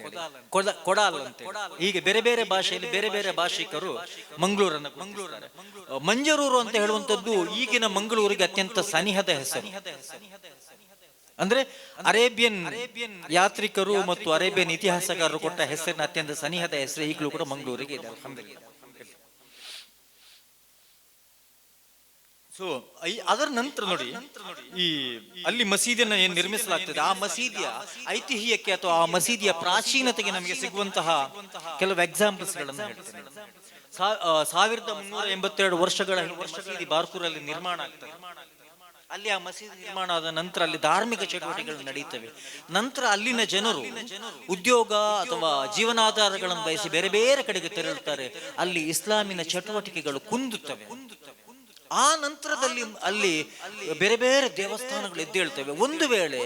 ಕೊಡಾಲ್ ಅಂತ. ಹೀಗೆ ಬೇರೆ ಬೇರೆ ಭಾಷೆಯಲ್ಲಿ ಬೇರೆ ಬೇರೆ ಭಾಷಿಕರು ಮಂಗಳೂರನ್ನ ಮಂಜರೂರು ಅಂತ ಹೇಳುವಂತದ್ದು ಈಗಿನ ಮಂಗಳೂರಿಗೆ ಅತ್ಯಂತ ಸನಿಹದ ಹೆಸರು. ಅಂದ್ರೆ ಅರೇಬಿಯನ್ ಯಾತ್ರಿಕರು ಮತ್ತು ಅರೇಬಿಯನ್ ಇತಿಹಾಸಕಾರರು ಕೊಟ್ಟ ಹೆಸರಿನ ಅತ್ಯಂತ ಸನಿಹದ ಹೆಸರು ಈಗಲೂ ಕೂಡ ಮಂಗಳೂರಿಗೆ ಇದೆ. ಸೊ ಅದರ ನಂತರ ನೋಡಿ, ಈ ಅಲ್ಲಿ ಮಸೀದಿಯನ್ನು ಏನ್ ನಿರ್ಮಿಸಲಾಗ್ತದೆ, ಆ ಮಸೀದಿಯ ಐತಿಹ್ಯಕ್ಕೆ ಅಥವಾ ಆ ಮಸೀದಿಯ ಪ್ರಾಚೀನತೆಗೆ ನಮಗೆ ಸಿಗುವಂತಹ ಕೆಲವು ಎಕ್ಸಾಂಪಲ್ಸ್ ಗಳನ್ನು ಹೇಳ್ತೇನೆ. 1382 ವರ್ಷಗಳ ಮಸೀದಿ ಬಾರ್ಕೂರಲ್ಲಿ ನಿರ್ಮಾಣ ಆಗ್ತದೆ. ಅಲ್ಲಿ ಆ ಮಸೀದಿ ನಿರ್ಮಾಣ ಆದ ನಂತರ ಅಲ್ಲಿ ಧಾರ್ಮಿಕ ಚಟುವಟಿಕೆಗಳು ನಡೆಯುತ್ತವೆ. ನಂತರ ಅಲ್ಲಿನ ಜನರು ಉದ್ಯೋಗ ಅಥವಾ ಜೀವನಾಧಾರಗಳನ್ನು ಬಯಸಿ ಬೇರೆ ಬೇರೆ ಕಡೆಗೆ ತೆರಳುತ್ತಾರೆ. ಅಲ್ಲಿ ಇಸ್ಲಾಮಿನ ಚಟುವಟಿಕೆಗಳು ಕುಂದುತ್ತವೆ. ಆ ನಂತರದಲ್ಲಿ ಅಲ್ಲಿ ಬೇರೆ ಬೇರೆ ದೇವಸ್ಥಾನಗಳು ಎದ್ದೇಳ್ತವೆ. ಒಂದು ವೇಳೆ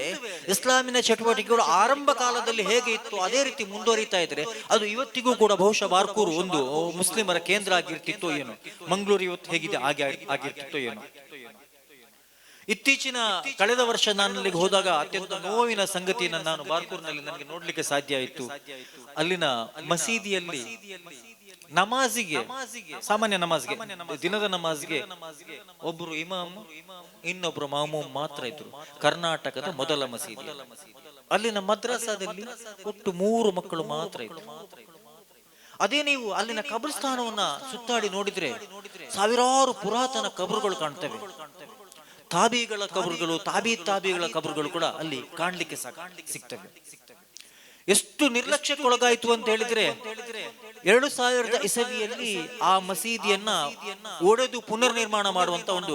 ಇಸ್ಲಾಮಿನ ಚಟುವಟಿಕೆಗಳು ಆರಂಭ ಕಾಲದಲ್ಲಿ ಹೇಗೆ ಇತ್ತು ಅದೇ ರೀತಿ ಮುಂದುವರಿತಾ ಇದ್ರೆ ಅದು ಇವತ್ತಿಗೂ ಕೂಡ ಬಹುಶಃ ಬಾರ್ಕೂರು ಒಂದು ಮುಸ್ಲಿಮರ ಕೇಂದ್ರ ಆಗಿರ್ತಿತ್ತೋ ಏನೋ, ಮಂಗಳೂರು ಇವತ್ತು ಹೇಗಿದೆ ಹಾಗೆ ಆಗಿರ್ತಿತ್ತೋ ಏನೋ. ಇತ್ತೀಚಿನ ಕಳೆದ ವರ್ಷ ನಾನು ಅಲ್ಲಿಗೆ ಹೋದಾಗ ಅತ್ಯಂತ ನೋವಿನ ಸಂಗತಿಯನ್ನು ನಾನು ಬಾರ್ಕೂರ್ನಲ್ಲಿ ನನಗೆ ನೋಡ್ಲಿಕ್ಕೆ ಸಾಧ್ಯ ಆಯಿತು. ಅಲ್ಲಿನ ಮಸೀದಿಯಲ್ಲಿ ನಮಾಜಿಗೆ, ಸಾಮಾನ್ಯ ನಮಾಜ್ಗೆ, ದಿನದ ನಮಾಜ್ಗೆ ಒಬ್ರು ಇಮಾಮ್ ಇನ್ನೊಬ್ರು ಮಾಮೂಮ್ ಮಾತ್ರ ಇದ್ರು. ಕರ್ನಾಟಕದ ಮೊದಲ ಮಸೀದಿ. ಅಲ್ಲಿನ ಮದ್ರಸಾದಲ್ಲಿ ಒಟ್ಟು 3 ಮಕ್ಕಳು ಮಾತ್ರ ಇದ್ರು. ಅದೇ ನೀವು ಅಲ್ಲಿನ ಕಬ್ರಸ್ಥಾನವನ್ನ ಸುತ್ತಾಡಿ ನೋಡಿದ್ರೆ ಸಾವಿರಾರು ಪುರಾತನ ಕಬರುಗಳು ಕಾಣ್ತವೆ. ತಾಬಿಗಳ ಕಬರುಗಳು, ತಾಬಿಗಳ ಕಬರುಗಳು ಕೂಡ ಅಲ್ಲಿ ಕಾಣ್ಲಿಕ್ಕೆ ಸಿಗ್ತವೆ. ಎಷ್ಟು ನಿರ್ಲಕ್ಷ್ಯಕ್ಕೊಳಗಾಯ್ತು ಅಂತ ಹೇಳಿದ್ರೆ 2000 ಇಸವಿಯಲ್ಲಿ ಆ ಮಸೀದಿಯನ್ನ ಒಡೆದು ಪುನರ್ ನಿರ್ಮಾಣ ಮಾಡುವಂತ ಒಂದು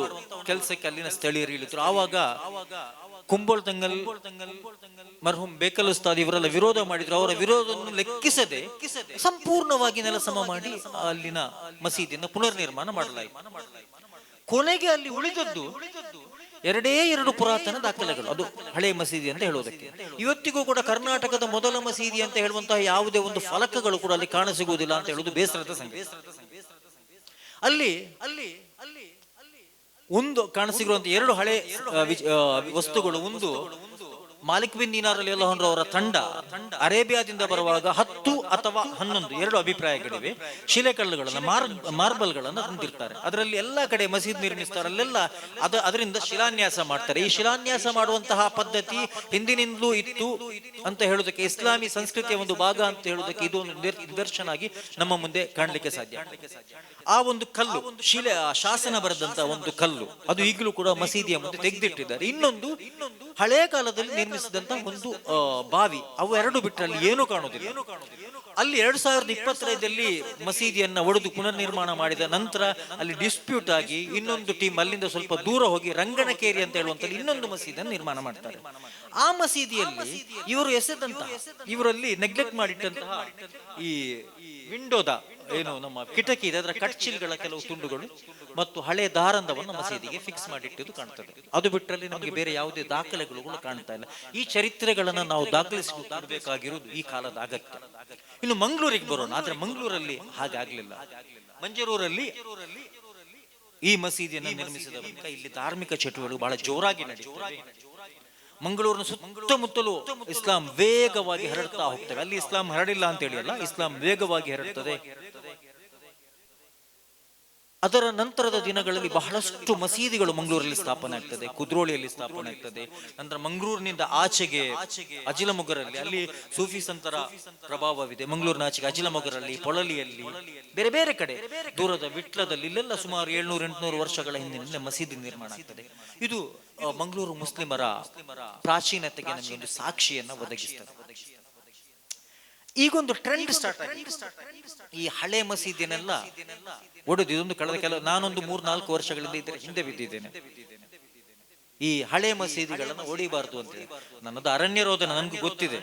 ಕೆಲಸಕ್ಕೆ ಅಲ್ಲಿನ ಸ್ಥಳೀಯರು ಇಳಿದ್ರು. ಆವಾಗ ಕುಂಬೋಳ್ ತಂಗಲ್, ಮರ್ಹೂಂ ಬೇಕಲ್ ಉಸ್ತಾದ್ ಇವರೆಲ್ಲ ವಿರೋಧ ಮಾಡಿದ್ರು. ಅವರ ವಿರೋಧವನ್ನು ಲೆಕ್ಕಿಸದೆ ಸಂಪೂರ್ಣವಾಗಿ ನೆಲಸಮ ಮಾಡಿ ಅಲ್ಲಿನ ಮಸೀದಿಯನ್ನ ಪುನರ್ ನಿರ್ಮಾಣ ಮಾಡಲಾಯಿತು. ಕೊನೆಗೆ ಅಲ್ಲಿ ಉಳಿದದ್ದು 2 ಪುರಾತನ ದಾಖಲೆಗಳು, ಅದು ಹಳೆ ಮಸೀದಿ ಅಂತ ಹೇಳುವುದಕ್ಕೆ. ಇವತ್ತಿಗೂ ಕೂಡ ಕರ್ನಾಟಕದ ಮೊದಲ ಮಸೀದಿ ಅಂತ ಹೇಳುವಂತಹ ಯಾವುದೇ ಒಂದು ಫಲಕಗಳು ಕೂಡ ಅಲ್ಲಿ ಕಾಣಸಿಗುವುದಿಲ್ಲ ಅಂತ ಹೇಳುವುದು ಬೇಸರದ ಸಂಗತಿ. ಅಲ್ಲಿ ಒಂದು ಕಾಣಸಿಗುವಂತ 2 ಹಳೆ ವಸ್ತುಗಳು. ಒಂದು ಮಾಲಿಕ್ ಬಿನ್ ದೀನಾರ್ ರಲಿಯಲ್ಲಾಹು ಅನ್ಹು ಅವರ ತಂಡ ಅರೇಬಿಯಾದಿಂದ ಬರುವಾಗ 10 ಅಥವಾ 11 2 ಅಭಿಪ್ರಾಯಗಳಿವೆ. ಶಿಲೆಕಲ್ಲುಗಳನ್ನ ಮಾರ್ಬಲ್ಗಳನ್ನ ತಂದಿರ್ತಾರೆ. ಅದರಲ್ಲಿ ಎಲ್ಲಾ ಕಡೆ ಮಸೀದ್ ನಿರ್ಮಿಸ್ತಾರೆ. ಅಲ್ಲೆಲ್ಲ ಅದರಿಂದ ಶಿಲಾನ್ಯಾಸ ಮಾಡ್ತಾರೆ. ಈ ಶಿಲಾನ್ಯಾಸ ಮಾಡುವಂತಹ ಪದ್ಧತಿ ಹಿಂದಿನಿಂದಲೂ ಇತ್ತು ಅಂತ ಹೇಳುವುದಕ್ಕೆ, ಇಸ್ಲಾಮಿ ಸಂಸ್ಕೃತಿಯ ಒಂದು ಭಾಗ ಅಂತ ಹೇಳುವುದಕ್ಕೆ ಇದು ಒಂದು ನಿದರ್ಶನ ಆಗಿ ನಮ್ಮ ಮುಂದೆ ಕಾಣಲಿಕ್ಕೆ ಸಾಧ್ಯ. ಆ ಒಂದು ಕಲ್ಲು, ಶಾಸನ ಬರೆದಂತ ಒಂದು ಕಲ್ಲು, ಅದು ಈಗಲೂ ಕೂಡ ಮಸೀದಿಯ ಮುಂದೆ ತೆಗೆದಿಟ್ಟಿದ್ದಾರೆ. ಇನ್ನೊಂದು ಹಳೆ ಕಾಲದಲ್ಲಿ ನಿರ್ಮಿಸಿದಂತ ಒಂದು ಬಾವಿ. ಅವು 2 ಬಿಟ್ಟರೆ ಏನು ಕಾಣುವುದಿಲ್ಲ. ಅಲ್ಲಿ 2025ರಲ್ಲಿ ಮಸೀದಿಯನ್ನ ಒಡೆದು ಪುನರ್ ನಿರ್ಮಾಣ ಮಾಡಿದ ನಂತರ ಅಲ್ಲಿ ಡಿಸ್ಪ್ಯೂಟ್ ಆಗಿ ಇನ್ನೊಂದು ಟೀಮ್ ಅಲ್ಲಿಂದ ಸ್ವಲ್ಪ ದೂರ ಹೋಗಿ ರಂಗನಕೇರಿ ಅಂತ ಹೇಳುವಂತ ಇನ್ನೊಂದು ಮಸೀದಿಯನ್ನು ನಿರ್ಮಾಣ ಮಾಡ್ತಾರೆ. ಆ ಮಸೀದಿಯಲ್ಲಿ ಇವರು ಎಸೆದಂತಹ, ಇವರಲ್ಲಿ ನೆಗ್ಲೆಕ್ಟ್ ಮಾಡಿಟ್ಟಂತಹ ಈ ವಿಂಡೋದ ಏನು ನಮ್ಮ ಕಿಟಕಿ ಇದೆ, ಅದರ ಕಟ್ಚಿಲ್ಗಳ ಕೆಲವು ತುಂಡುಗಳು ಮತ್ತು ಹಳೆ ದಾರಂದವನ್ನು ಮಸೀದಿಗೆ ಫಿಕ್ಸ್ ಮಾಡಿಟ್ಟಿದ್ದು ಕಾಣ್ತದೆ. ಅದು ಬಿಟ್ಟರಲ್ಲಿ ನಮಗೆ ಬೇರೆ ಯಾವುದೇ ದಾಖಲೆಗಳು ಕೂಡ ಕಾಣ್ತಾ ಇಲ್ಲ. ಈ ಚರಿತ್ರೆಗಳನ್ನ ನಾವು ದಾಖಲಿಸಬೇಕಾಗಿರುವುದು ಈ ಕಾಲದ ಅಗತ್ಯ. ಇನ್ನು ಮಂಗಳೂರಿಗೆ ಬರೋಣ. ಆದ್ರೆ ಮಂಗಳೂರಲ್ಲಿ ಹಾಗಾಗ್ಲಿಲ್ಲ. ಮಂಜರೂರಲ್ಲಿ ಈ ಮಸೀದಿಯನ್ನು ನಿರ್ಮಿಸಿದ ಬಳಿಕ ಇಲ್ಲಿ ಧಾರ್ಮಿಕ ಚಟುವಟಿಕೆಗಳು ಬಹಳ ಜೋರಾಗಿ ನಡೆಯುತ್ತವೆ. ಮಂಗಳೂರಿನ ಸುತ್ತಮುತ್ತಲೂ ಇಸ್ಲಾಂ ವೇಗವಾಗಿ ಹರಡ್ತಾ ಹೋಗ್ತವೆ. ಅಲ್ಲಿ ಇಸ್ಲಾಂ ಹರಡಿಲ್ಲ ಅಂತ ಹೇಳಿ ಅಲ್ಲ, ಇಸ್ಲಾಂ ವೇಗವಾಗಿ ಹರಡ್ತದೆ. ಅದರ ನಂತರದ ದಿನಗಳಲ್ಲಿ ಬಹಳಷ್ಟು ಮಸೀದಿಗಳು ಮಂಗಳೂರಲ್ಲಿ ಸ್ಥಾಪನೆ ಆಗ್ತದೆ. ಕುದ್ರೋಳಿಯಲ್ಲಿ ಸ್ಥಾಪನೆ ಆಗ್ತದೆ. ನಂತರ ಮಂಗಳೂರಿನಿಂದ ಆಚೆಗೆ ಅಜಿಲಮೊಗರಲ್ಲಿ, ಅಲ್ಲಿ ಸೂಫಿ ಸಂತರ ಪ್ರಭಾವವಿದೆ. ಮಂಗಳೂರಿನ ಆಚೆಗೆ ಅಜಿಲಮೊಗರಲ್ಲಿ, ಪೊಳಲಿಯಲ್ಲಿ, ಬೇರೆ ಬೇರೆ ಕಡೆ ದೂರದ ವಿಟ್ಲದಲ್ಲಿ, ಇಲ್ಲೆಲ್ಲ ಸುಮಾರು 700-800 ವರ್ಷಗಳ ಹಿಂದಿನಿಂದ ಮಸೀದಿ ನಿರ್ಮಾಣ ಆಗ್ತದೆ. ಇದು ಮಂಗಳೂರು ಮುಸ್ಲಿಮರ ಪ್ರಾಚೀನತೆಗೆ ನಮಗೆ ಒಂದು ಸಾಕ್ಷಿಯನ್ನ ಒದಗಿಸ್ತದೆ. ಈಗೊಂದು ಟ್ರೆಂಡ್ ಸ್ಟಾರ್ಟ್ ಆಗಿದೆ. ಈ ಹಳೆ ಮಸೀದಿನೆಲ್ಲ ಒಡೆದು, ಇದೊಂದು ಕಳೆದ ನಾನೊಂದು 3-4 ವರ್ಷಗಳಿಂದ ಇದರ ಹಿಂದೆ ಬಿದ್ದಿದ್ದೇನೆ. ಈ ಹಳೆ ಮಸೀದಿಗಳನ್ನು ಒಡಿಬಾರ್ದು ಅಂತ. ನನ್ನದು ಅರಣ್ಯ ರೋಧನ, ನನಗೂ ಗೊತ್ತಿದೆ.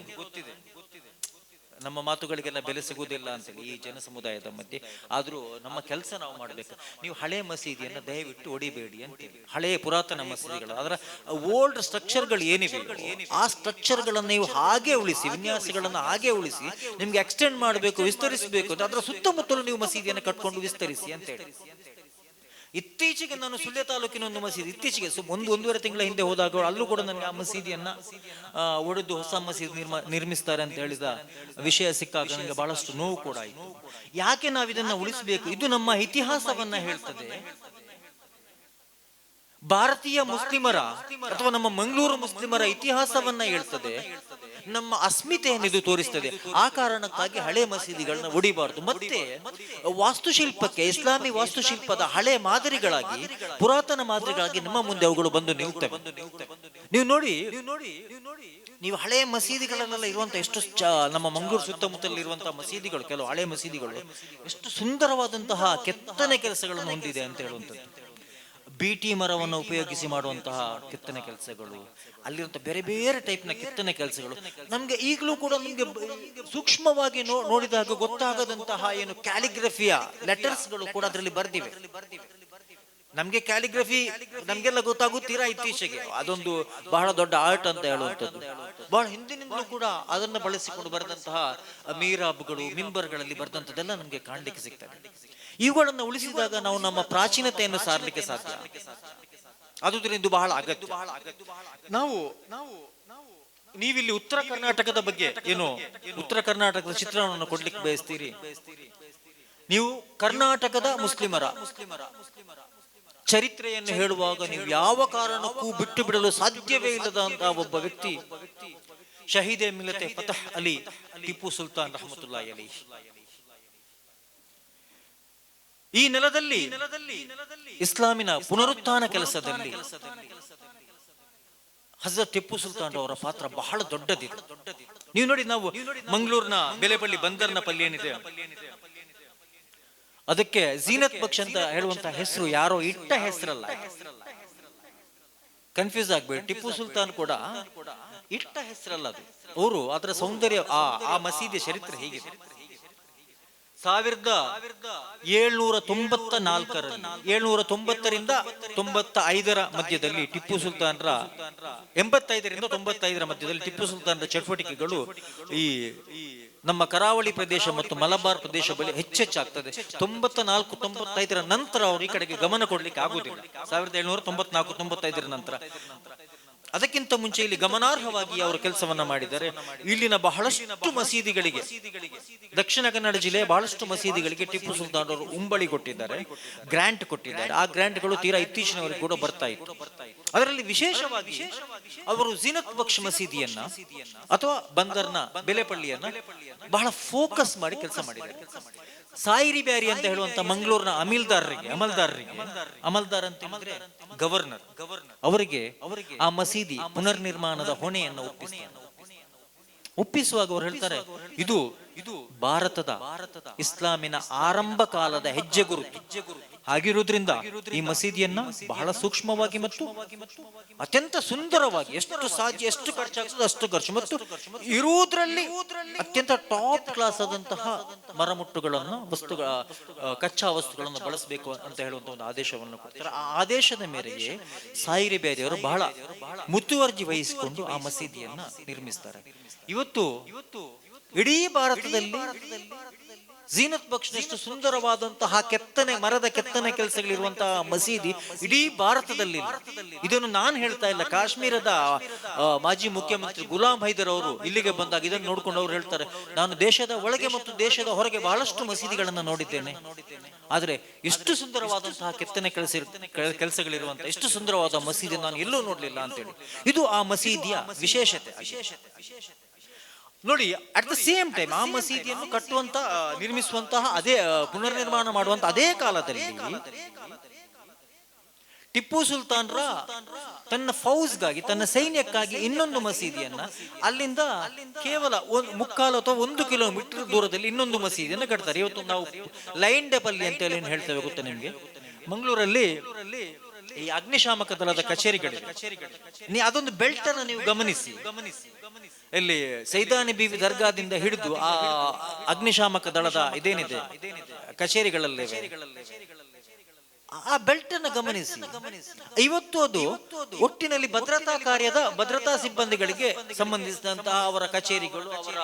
ನಮ್ಮ ಮಾತುಗಳಿಗೆಲ್ಲ ಬೆಲೆ ಸಿಗುವುದಿಲ್ಲ ಅಂತೇಳಿ ಈ ಜನ ಸಮುದಾಯದ ಮಧ್ಯೆ. ಆದ್ರೂ ನಮ್ಮ ಕೆಲಸ ನಾವು ಮಾಡ್ಬೇಕು. ನೀವು ಹಳೆ ಮಸೀದಿಯನ್ನ ದಯವಿಟ್ಟು ಒಡಿಬೇಡಿ ಅಂತೇಳಿ. ಹಳೆಯ ಪುರಾತನ ಮಸೀದಿಗಳು, ಅದರ ಓಲ್ಡ್ ಸ್ಟ್ರಕ್ಚರ್ಗಳು ಏನಿವೆ ಆ ಸ್ಟ್ರಕ್ಚರ್ಗಳನ್ನು ನೀವು ಹಾಗೆ ಉಳಿಸಿ, ವಿನ್ಯಾಸಗಳನ್ನು ಹಾಗೆ ಉಳಿಸಿ. ನಿಮ್ಗೆ ಎಕ್ಸ್ಟೆಂಡ್ ಮಾಡಬೇಕು, ವಿಸ್ತರಿಸಬೇಕು ಅಂತ ಅದರ ಸುತ್ತಮುತ್ತಲು ನೀವು ಮಸೀದಿಯನ್ನು ಕಟ್ಕೊಂಡು ವಿಸ್ತರಿಸಿ ಅಂತೇಳಿ. ಇತ್ತೀಚೆಗೆ ನಾನು ಸುಳ್ಯ ತಾಲೂಕಿನ ಒಂದು ಮಸೀದಿ, ಇತ್ತೀಚೆಗೆ 1-1.5 ತಿಂಗಳ ಹಿಂದೆ ಹೋದಾಗ ಅಲ್ಲೂ ಕೂಡ ನನಗೆ ಆ ಮಸೀದಿಯನ್ನ ಒಡೆದು ಹೊಸ ಮಸೀದಿ ನಿರ್ಮಿಸ್ತಾರೆ ಅಂತ ಹೇಳಿದ ವಿಷಯ ಸಿಕ್ಕಾಗ ನನಗೆ ಬಹಳಷ್ಟು ನೋವು ಕೂಡ ಆಯಿತು. ಯಾಕೆ ನಾವಿದನ್ನ ಉಳಿಸಬೇಕು? ಇದು ನಮ್ಮ ಇತಿಹಾಸವನ್ನ ಹೇಳ್ತದೆ. ಭಾರತೀಯ ಮುಸ್ಲಿಮರ ಅಥವಾ ನಮ್ಮ ಮಂಗಳೂರು ಮುಸ್ಲಿಮರ ಇತಿಹಾಸವನ್ನ ಹೇಳ್ತದೆ. ನಮ್ಮ ಅಸ್ಮಿತೆಯನ್ನು ಇದು ತೋರಿಸ್ತದೆ. ಆ ಕಾರಣಕ್ಕಾಗಿ ಹಳೆ ಮಸೀದಿಗಳನ್ನ ಒಡಿಬಾರದು. ಮತ್ತೆ ವಾಸ್ತುಶಿಲ್ಪಕ್ಕೆ, ಇಸ್ಲಾಮಿ ವಾಸ್ತುಶಿಲ್ಪದ ಹಳೆ ಮಾದರಿಗಳಾಗಿ, ಪುರಾತನ ಮಾದರಿಗಳಾಗಿ ನಮ್ಮ ಮುಂದೆ ಅವುಗಳು ಬಂದು ನಿಲ್ತವೆ. ನೀವು ನೋಡಿ, ನೀವು ಹಳೆ ಮಸೀದಿಗಳಲ್ಲೆಲ್ಲ ಇರುವಂತ ಎಷ್ಟು ನಮ್ಮ ಮಂಗಳೂರು ಸುತ್ತಮುತ್ತಲ ಇರುವಂತಹ ಮಸೀದಿಗಳು, ಕೆಲವು ಹಳೆ ಮಸೀದಿಗಳು ಎಷ್ಟು ಸುಂದರವಾದಂತಹ ಕೆತ್ತನೆ ಕೆಲಸಗಳನ್ನು ಹೊಂದಿದೆ ಅಂತ ಹೇಳುವಂಥದ್ದು. ಬೀಟಿ ಮರವನ್ನು ಉಪಯೋಗಿಸಿ ಮಾಡುವಂತಹ ಕೆತ್ತನೆ ಕೆಲಸಗಳು, ಅಲ್ಲಿರುವಂತ ಬೇರೆ ಬೇರೆ ಟೈಪ್ ನ ಕೆತ್ತನೆ ಕೆಲಸಗಳು ನಮ್ಗೆ ಈಗಲೂ ಕೂಡ ನಿಮ್ಗೆ ಸೂಕ್ಷ್ಮವಾಗಿ ನೋಡಿದಾಗ ಗೊತ್ತಾಗದಂತಹ ಏನು ಕ್ಯಾಲಿಗ್ರಫಿಯ ಲೆಟರ್ಸ್ ಗಳು ಕೂಡ ಅದರಲ್ಲಿ ಬರ್ದಿವೆ. ನಮ್ಗೆ ಕ್ಯಾಲಿಗ್ರಫಿ ನಮ್ಗೆಲ್ಲ ಗೊತ್ತಾಗುತ್ತೀರಾ ಇತ್ತೀಚೆಗೆ, ಅದೊಂದು ಬಹಳ ದೊಡ್ಡ ಆರ್ಟ್ ಅಂತ ಹೇಳುವಂಥದ್ದು. ಬಹಳ ಹಿಂದಿನಿಂದಲೂ ಕೂಡ ಅದನ್ನ ಬಳಸಿಕೊಂಡು ಬರೆದಂತಹ ಮೀರಾಬ್ಗಳು, ಮಿಂಬರ್ಗಳಲ್ಲಿ ಬರೆದಂಥದ್ದೆಲ್ಲ ನಮ್ಗೆ ಕಾಣ್ಲಿಕ್ಕೆ ಸಿಗ್ತದೆ. ಇವುಗಳನ್ನು ಉಳಿಸಿದಾಗ ನಾವು ನಮ್ಮ ಪ್ರಾಚೀನತೆಯನ್ನು ಸಾರಲಿಕ್ಕೆ ಸಾಧ್ಯ. ಆದುದರಿಂದ ಇದು ಬಹಳ ಅಗತ್ಯ. ನಾವು ನೀವಿಲ್ಲಿ ಉತ್ತರ ಕರ್ನಾಟಕದ ಬಗ್ಗೆ ಏನು, ಉತ್ತರ ಕರ್ನಾಟಕದ ಚಿತ್ರಣವನ್ನು ಕೊಡ್ಲಿಕ್ಕೆ ಬಯಸ್ತೀರಿ. ನೀವು ಕರ್ನಾಟಕದ ಮುಸ್ಲಿಮರ ಚರಿತ್ರೆಯನ್ನು ಹೇಳುವಾಗ ನೀವು ಯಾವ ಕಾರಣಕ್ಕೂ ಬಿಟ್ಟು ಬಿಡಲು ಸಾಧ್ಯವೇ ಇಲ್ಲದಂತಹ ಒಬ್ಬ ವ್ಯಕ್ತಿ ಶಹೀದೆ ಮಿಲತೆ ಫತಹ್ ಅಲಿ ಟಿಪ್ಪು ಸುಲ್ತಾನ್ ರಹಮತುಲ್ಲಾಹಿ ಅಲೈಹಿ. ಈ ನೆಲದಲ್ಲಿ ಇಸ್ಲಾಮಿನ ಪುನರುತ್ಥಾನ ಕೆಲಸದಲ್ಲಿ ಹಜರತ್ ಟಿಪ್ಪು ಸುಲ್ತಾನ್ ಅವರ ಪಾತ್ರ ಬಹಳ ದೊಡ್ಡದಿದೆ. ನೀವು ನೋಡಿ, ನಾವು ಮಂಗಳೂರಿನ ಬೆಲೆಪಳ್ಳಿ ಬಂದರ್ನ ಪಲ್ಲಿ ಏನಿದೆ, ಅದಕ್ಕೆ ಝೀನತ್ ಬಕ್ಷ್ ಅಂತ ಹೇಳುವಂತ ಹೆಸರು ಯಾರೋ ಇಟ್ಟ ಹೆಸರಲ್ಲ, ಕನ್ಫ್ಯೂಸ್ ಆಗ್ಬೇಡಿ. ಟಿಪ್ಪು ಸುಲ್ತಾನ್ ಕೂಡ ಇಟ್ಟ ಹೆಸರಲ್ಲ ಅದು. ಅವರು ಅದರ ಸೌಂದರ್ಯ, ಆ ಮಸೀದಿಯ ಚರಿತ್ರೆ ಹೀಗಿದೆ. 1794ರಲ್ಲಿ 790ರಿಂದ 95ರ ಮಧ್ಯದಲ್ಲಿ ಟಿಪ್ಪು ಸುಲ್ತಾನ್ರ 85ರಿಂದ 95ರ ಮಧ್ಯದಲ್ಲಿ ಟಿಪ್ಪು ಸುಲ್ತಾನ್ರ ಚಟುವಟಿಕೆಗಳು ಈ ನಮ್ಮ ಕರಾವಳಿ ಪ್ರದೇಶ ಮತ್ತು ಮಲಬಾರ್ ಪ್ರದೇಶ ಬಳಿ ಹೆಚ್ಚೆಚ್ಚಾಗ್ತದೆ. 94-95ರ ನಂತರ ಅವರು ಈ ಕಡೆಗೆ ಗಮನ ಕೊಡ್ಲಿಕ್ಕೆ ಆಗುದಿಲ್ಲ. 1794-95ರ ನಂತರ. ಅದಕ್ಕಿಂತ ಮುಂಚೆ ಇಲ್ಲಿ ಗಮನಾರ್ಹವಾಗಿ ಅವರು ಕೆಲಸವನ್ನ ಮಾಡಿದ್ದಾರೆ. ಇಲ್ಲಿನ ಬಹಳಷ್ಟು ಮಸೀದಿಗಳಿಗೆ, ದಕ್ಷಿಣ ಕನ್ನಡ ಜಿಲ್ಲೆಯ ಬಹಳಷ್ಟು ಮಸೀದಿಗಳಿಗೆ ಟಿಪ್ಪು ಸುಲ್ತಾನ್ ಅವರು ಉಂಬಳಿ ಕೊಟ್ಟಿದ್ದಾರೆ, ಗ್ರಾಂಟ್ ಕೊಟ್ಟಿದ್ದಾರೆ. ಆ ಗ್ರಾಂಟ್ಗಳು ತೀರಾ ಇತ್ತೀಚಿನವರೆಗೆ ಕೂಡ ಬರ್ತಾ ಇತ್ತು. ಅದರಲ್ಲಿ ವಿಶೇಷವಾಗಿ ಅವರು ಝೀನತ್ ಬಕ್ಷ್ ಮಸೀದಿಯನ್ನ ಅಥವಾ ಬಂದರ್ನ ಬೆಲೆಪಳ್ಳಿಯನ್ನ ಬಹಳ ಫೋಕಸ್ ಮಾಡಿ ಕೆಲಸ ಮಾಡಿದ್ದಾರೆ. ಸಾಯಿರಿ ಬ್ಯಾರಿ ಅಂತ ಹೇಳುವಂತ ಮಂಗಳೂರಿನ ಅಮಲ್ದಾರ್ ಅಂತ ಹೇಳಿದ್ರೆ ಗವರ್ನರ್, ಅವರಿಗೆ ಆ ಮಸೀದಿ ಪುನರ್ನಿರ್ಮಾಣದ ಹೊಣೆಯನ್ನು ಒಪ್ಪಿಸುವಾಗ ಅವರು ಹೇಳ್ತಾರೆ, ಇದು ಭಾರತದ ಇಸ್ಲಾಮಿನ ಆರಂಭ ಕಾಲದ ಹೆಜ್ಜೆ ಗುರುತು ಆಗಿರುವುದರಿಂದ ಈ ಮಸೀದಿಯನ್ನ ಬಹಳ ಸೂಕ್ಷ್ಮವಾಗಿ ಮತ್ತು ಅತ್ಯಂತ ಸುಂದರವಾಗಿ, ಎಷ್ಟು ಸಾಧ್ಯ ಎಷ್ಟು ಖರ್ಚಾಗ್ತದೆ ಅಷ್ಟು ಖರ್ಚು, ಮತ್ತು ಇರುವುದರಲ್ಲಿ ಅತ್ಯಂತ ಟಾಪ್ ಕ್ಲಾಸ್ ಆದಂತಹ ಮರಮುಟ್ಟುಗಳನ್ನು, ಕಚ್ಚಾ ವಸ್ತುಗಳನ್ನು ಬಳಸಬೇಕು ಅಂತ ಹೇಳುವಂತ ಒಂದು ಆದೇಶವನ್ನು ಕೊಡ್ತಾರೆ. ಆ ಆದೇಶದ ಮೇರೆಗೆ ಸಾಯಿರಿ ಬ್ಯಾರಿ ಅವರು ಬಹಳ ಮುತುವರ್ಜಿ ವಹಿಸಿಕೊಂಡು ಆ ಮಸೀದಿಯನ್ನ ನಿರ್ಮಿಸ್ತಾರೆ. ಇವತ್ತು ಇಡೀ ಭಾರತದಲ್ಲಿ ಝೀನತ್ ಬಕ್ಷ್ ಸುಂದರವಾದಂತಹ ಮರದ ಕೆತ್ತನೆ ಕೆಲಸಗಳಿರುವಂತಹ ಮಸೀದಿ ಇಡೀ ಭಾರತದಲ್ಲಿ. ಇದನ್ನು ನಾನು ಹೇಳ್ತಾ ಇಲ್ಲ, ಕಾಶ್ಮೀರದ ಮಾಜಿ ಮುಖ್ಯಮಂತ್ರಿ ಗುಲಾಂ ಹೈದರ್ ಅವರು ಇಲ್ಲಿಗೆ ಬಂದಾಗ ಇದನ್ನು ನೋಡ್ಕೊಂಡು ಅವರು ಹೇಳ್ತಾರೆ, ನಾನು ದೇಶದ ಒಳಗೆ ಮತ್ತು ದೇಶದ ಹೊರಗೆ ಬಹಳಷ್ಟು ಮಸೀದಿಗಳನ್ನು ನೋಡಿದ್ದೇನೆ, ಆದ್ರೆ ಎಷ್ಟು ಸುಂದರವಾದಂತಹ ಕೆತ್ತನೆ ಕೆಲಸಗಳಿರುವಂತಹ ಎಷ್ಟು ಸುಂದರವಾದ ಮಸೀದಿ ನಾನು ಎಲ್ಲೂ ನೋಡ್ಲಿಲ್ಲ ಅಂತೇಳಿ. ಇದು ಆ ಮಸೀದಿಯ ವಿಶೇಷತೆ. ನೋಡಿ, ಅಟ್ ದ ಸೇಮ್ ಟೈಮ್ ಆ ಮಸೀದಿಯನ್ನು ನಿರ್ಮಿಸುವಂತಹ ಅದೇ ಪುನರ್ನಿರ್ಮಾಣ ಮಾಡುವಂತ ಅದೇ ಕಾಲದಲ್ಲಿ ಟಿಪ್ಪು ಸುಲ್ತಾನ್ರ ತನ್ನ ಫೌಜ್ಗಾಗಿ, ತನ್ನ ಸೈನ್ಯಕ್ಕಾಗಿ ಇನ್ನೊಂದು ಮಸೀದಿಯನ್ನ ಅಲ್ಲಿಂದ ಕೇವಲ 1/4 ಅಥವಾ 1 ಕಿಲೋಮೀಟರ್ ದೂರದಲ್ಲಿ ಇನ್ನೊಂದು ಮಸೀದಿಯನ್ನು ಕಟ್ತಾರೆ. ಇವತ್ತು ನಾವು ಲೈನ್ ಡೆಪಲ್ಲಿ ಅಂತ ಹೇಳಿ ಹೇಳ್ತೇವೆ, ಗೊತ್ತಾ ನಿಮ್ಗೆ? ಮಂಗಳೂರಲ್ಲಿ ಈ ಅಗ್ನಿಶಾಮಕ ದಳದ ಕಚೇರಿಗಳಿವೆ. ಅದೊಂದು ಬೆಲ್ಟ್ ಅನ್ನು ನೀವು ಗಮನಿಸಿ. ಇಲ್ಲಿ ಸೈದಾನಿ ಬೀವಿ ದರ್ಗಾದಿಂದ ಹಿಡಿದು ಆ ಅಗ್ನಿಶಾಮಕ ದಳದ ಇದೇನಿದೆ ಕಚೇರಿಗಳಲ್ಲಿ ಆ ಬೆಲ್ಟ್ ಅನ್ನು ಗಮನಿಸಿ. ಇವತ್ತು ಅದು ಒಟ್ಟಿನಲ್ಲಿ ಭದ್ರತಾ ಸಿಬ್ಬಂದಿಗಳಿಗೆ ಸಂಬಂಧಿಸಿದಂತಹ ಅವರ ಕಚೇರಿಗಳು, ಅವರ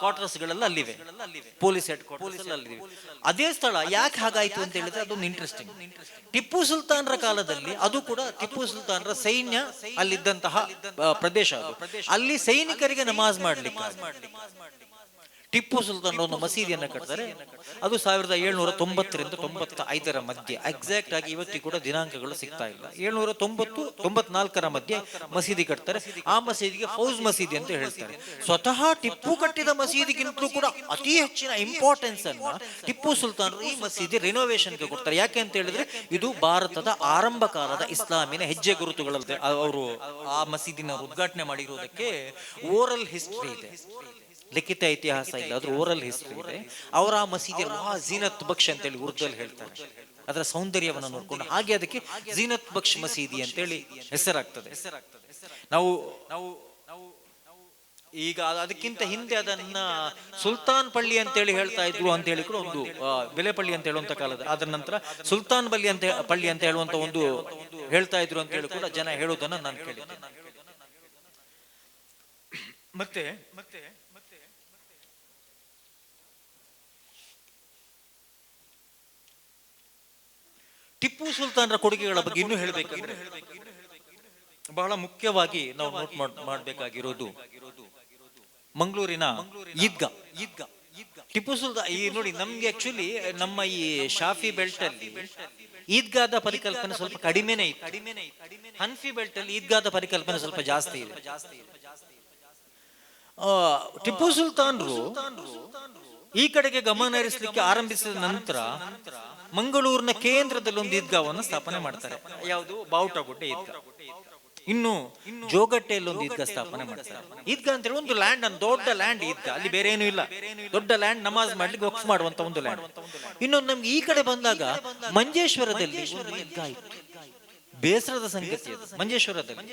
ಕ್ವಾರ್ಟರ್ಸ್ ಗಳೆಲ್ಲ ಅಲ್ಲಿವೆ, ಪೊಲೀಸ್ ಹೆಡ್ ಕ್ವಾರ್ಟರ್ಸ್ ಅಲ್ಲಿವೆ. ಅದೇ ಸ್ಥಳ ಯಾಕೆ ಹಾಗಾಯ್ತು ಅಂತ ಹೇಳಿದ್ರೆ ಅದೊಂದು ಇಂಟ್ರೆಸ್ಟಿಂಗ್. ಟಿಪ್ಪು ಸುಲ್ತಾನ್ರ ಕಾಲದಲ್ಲಿ ಅದು ಕೂಡ ಟಿಪ್ಪು ಸುಲ್ತಾನ್ರ ಸೈನ್ಯ ಅಲ್ಲಿದ್ದಂತಹ ಪ್ರದೇಶ, ಅಲ್ಲಿ ಸೈನಿಕರಿಗೆ ನಮಾಜ್ ಮಾಡ್ಲಿಕ್ಕೆ ಟಿಪ್ಪು ಸುಲ್ತಾನ್ ಒಂದು ಮಸೀದಿಯನ್ನು ಕಟ್ತಾರೆ. ಅದು 1790ರಿಂದ 95ರ ಮಧ್ಯೆ. ಎಕ್ಸಾಕ್ಟ್ ಆಗಿ ಇವತ್ತಿಗೆ ಕೂಡ ದಿನಾಂಕಗಳು ಸಿಗ್ತಾ ಇಲ್ಲ. 790-94ರ ಮಧ್ಯೆ ಮಸೀದಿ ಕಟ್ತಾರೆ. ಆ ಮಸೀದಿಗೆ ಫೌಜ್ ಮಸೀದಿ ಅಂತ ಹೇಳ್ತಾರೆ. ಸ್ವತಃ ಟಿಪ್ಪು ಕಟ್ಟಿದ ಮಸೀದಿಗಿಂತಲೂ ಕೂಡ ಅತಿ ಹೆಚ್ಚಿನ ಇಂಪಾರ್ಟೆನ್ಸ್ ಅನ್ನ ಟಿಪ್ಪು ಸುಲ್ತಾನ್ ಈ ಮಸೀದಿ ರಿನೋವೇಷನ್ಗೆ ಕೊಡ್ತಾರೆ. ಯಾಕೆ ಅಂತ ಹೇಳಿದ್ರೆ ಇದು ಭಾರತದ ಆರಂಭ ಕಾಲದ ಇಸ್ಲಾಮಿನ ಹೆಜ್ಜೆ ಗುರುತುಗಳಲ್ಲದೆ ಅವರು ಆ ಮಸೀದಿನ ಉದ್ಘಾಟನೆ ಮಾಡಿರುವುದಕ್ಕೆ ಓರಲ್ ಹಿಸ್ಟ್ರಿ ಇದೆ, ಲಿಖಿತ ಇತಿಹಾಸ ಇಲ್ಲ, ಅದ್ರ ಓರಲ್ ಹಿಸ್ಟ್ರಿ ಇದೆ. ಅವರ ಆ ಮಸೀದಿ ಝೀನತ್ ಬಕ್ಷ್ ಅಂತೇಳಿ ಉರ್ದಲ್ಲಿ ಹೇಳ್ತಾರೆ. ಅದರ ಸೌಂದರ್ಯವನ್ನು ನೋಡ್ಕೊಂಡು ಹಾಗೆ ಅದಕ್ಕೆ ಝೀನತ್ ಬಕ್ಷ್ ಮಸೀದಿ ಅಂತೇಳಿ ಹೆಸರಾಗ್ತದೆ. ನಾವು ಈಗ ಅದಕ್ಕಿಂತ ಹಿಂದೆ ಅದನ್ನ ಸುಲ್ತಾನ್ ಪಳ್ಳಿ ಅಂತೇಳಿ ಹೇಳ್ತಾ ಇದ್ರು ಅಂತ ಹೇಳಿ ಕೂಡ ಒಂದು ಬೆಲೆಪಳ್ಳಿ ಅಂತ ಹೇಳುವಂತ ಕಾಲದ, ಅದರ ನಂತರ ಸುಲ್ತಾನ್ ಪಳ್ಳಿ ಅಂತ ಹೇಳುವಂತ ಒಂದು ಹೇಳ್ತಾ ಇದ್ರು ಅಂತ ಹೇಳಿ ಕೂಡ ಜನ ಹೇಳೋದನ್ನ ನಾನು ಕೇಳಿದ್ದೆ. ಮತ್ತೆ ಟಿಪ್ಪು ಸುಲ್ತಾನ್ರ ಕೊಡುಗೆಗಳ ಬಗ್ಗೆ ಇನ್ನೂ ಹೇಳಬೇಕಂದ್ರೆ ಬಹಳ ಮುಖ್ಯವಾಗಿ ನಾವು ನೋಟ್ ಮಾಡಬೇಕಾಗಿರೋದು ಮಂಗಳೂರಿನ ಈದ್ಗಾ. ಟಿಪ್ಪು ಸುಲ್ತಾನ್ ನೋಡಿ, ನಮ್ಗೆ ಆಕ್ಚುಲಿ ನಮ್ಮ ಈ ಶಾಫಿ ಬೆಲ್ಟ್ ಅಲ್ಲಿ ಈದ್ಗಾದ ಪರಿಕಲ್ಪನೆ ಸ್ವಲ್ಪ ಕಡಿಮೆನೇ ಇತ್ತು. ಹನ್ಫಿ ಬೆಲ್ಟ್ ಅಲ್ಲಿ ಈದ್ಗಾದ ಪರಿಕಲ್ಪನೆ ಸ್ವಲ್ಪ ಜಾಸ್ತಿ ಇದೆ. ಆ, ಟಿಪ್ಪು ಸುಲ್ತಾನ್ರು ಈ ಕಡೆಗೆ ಗಮನ ಹರಿಸಲಿಕ್ಕೆ ಆರಂಭಿಸಿದ ನಂತರ ಮಂಗಳೂರಿನ ಕೇಂದ್ರದಲ್ಲಿ ಒಂದು ಈದ್ಗಾವನ್ನು ಸ್ಥಾಪನೆ ಮಾಡ್ತಾರೆ. ಯಾವುದು? ಬಾವುಟಗುಡ್ಡೆ ಈದ್ಗಾ. ಇನ್ನು ಜೋಗಟ್ಟೆಯಲ್ಲಿ ಒಂದು ಈದ್ಗಾ ಸ್ಥಾಪನೆ ಮಾಡ್ತಾರೆ. ಈದ್ಗಾ ಅಂತ ಹೇಳಿ ಒಂದು ಲ್ಯಾಂಡ್, ಒಂದು ದೊಡ್ಡ ಲ್ಯಾಂಡ್ ಈದ್ಗಾ. ಅಲ್ಲಿ ಬೇರೆ ಏನೂ ಇಲ್ಲ, ದೊಡ್ಡ ಲ್ಯಾಂಡ್, ನಮಾಜ್ ಮಾಡ್ಲಿಕ್ಕೆ ವಕ್ಫ್ ಮಾಡುವಂತ ಒಂದು ಲ್ಯಾಂಡ್. ಇನ್ನೊಂದು ನಮ್ಗೆ ಈ ಕಡೆ ಬಂದಾಗ ಮಂಜೇಶ್ವರದಲ್ಲಿ ಒಂದು ಈದ್ಗಾ ಇತ್ತು. ಬೇಸರದ ಸಂಗತಿ ಅದು. ಮಂಜೇಶ್ವರದಲ್ಲಿ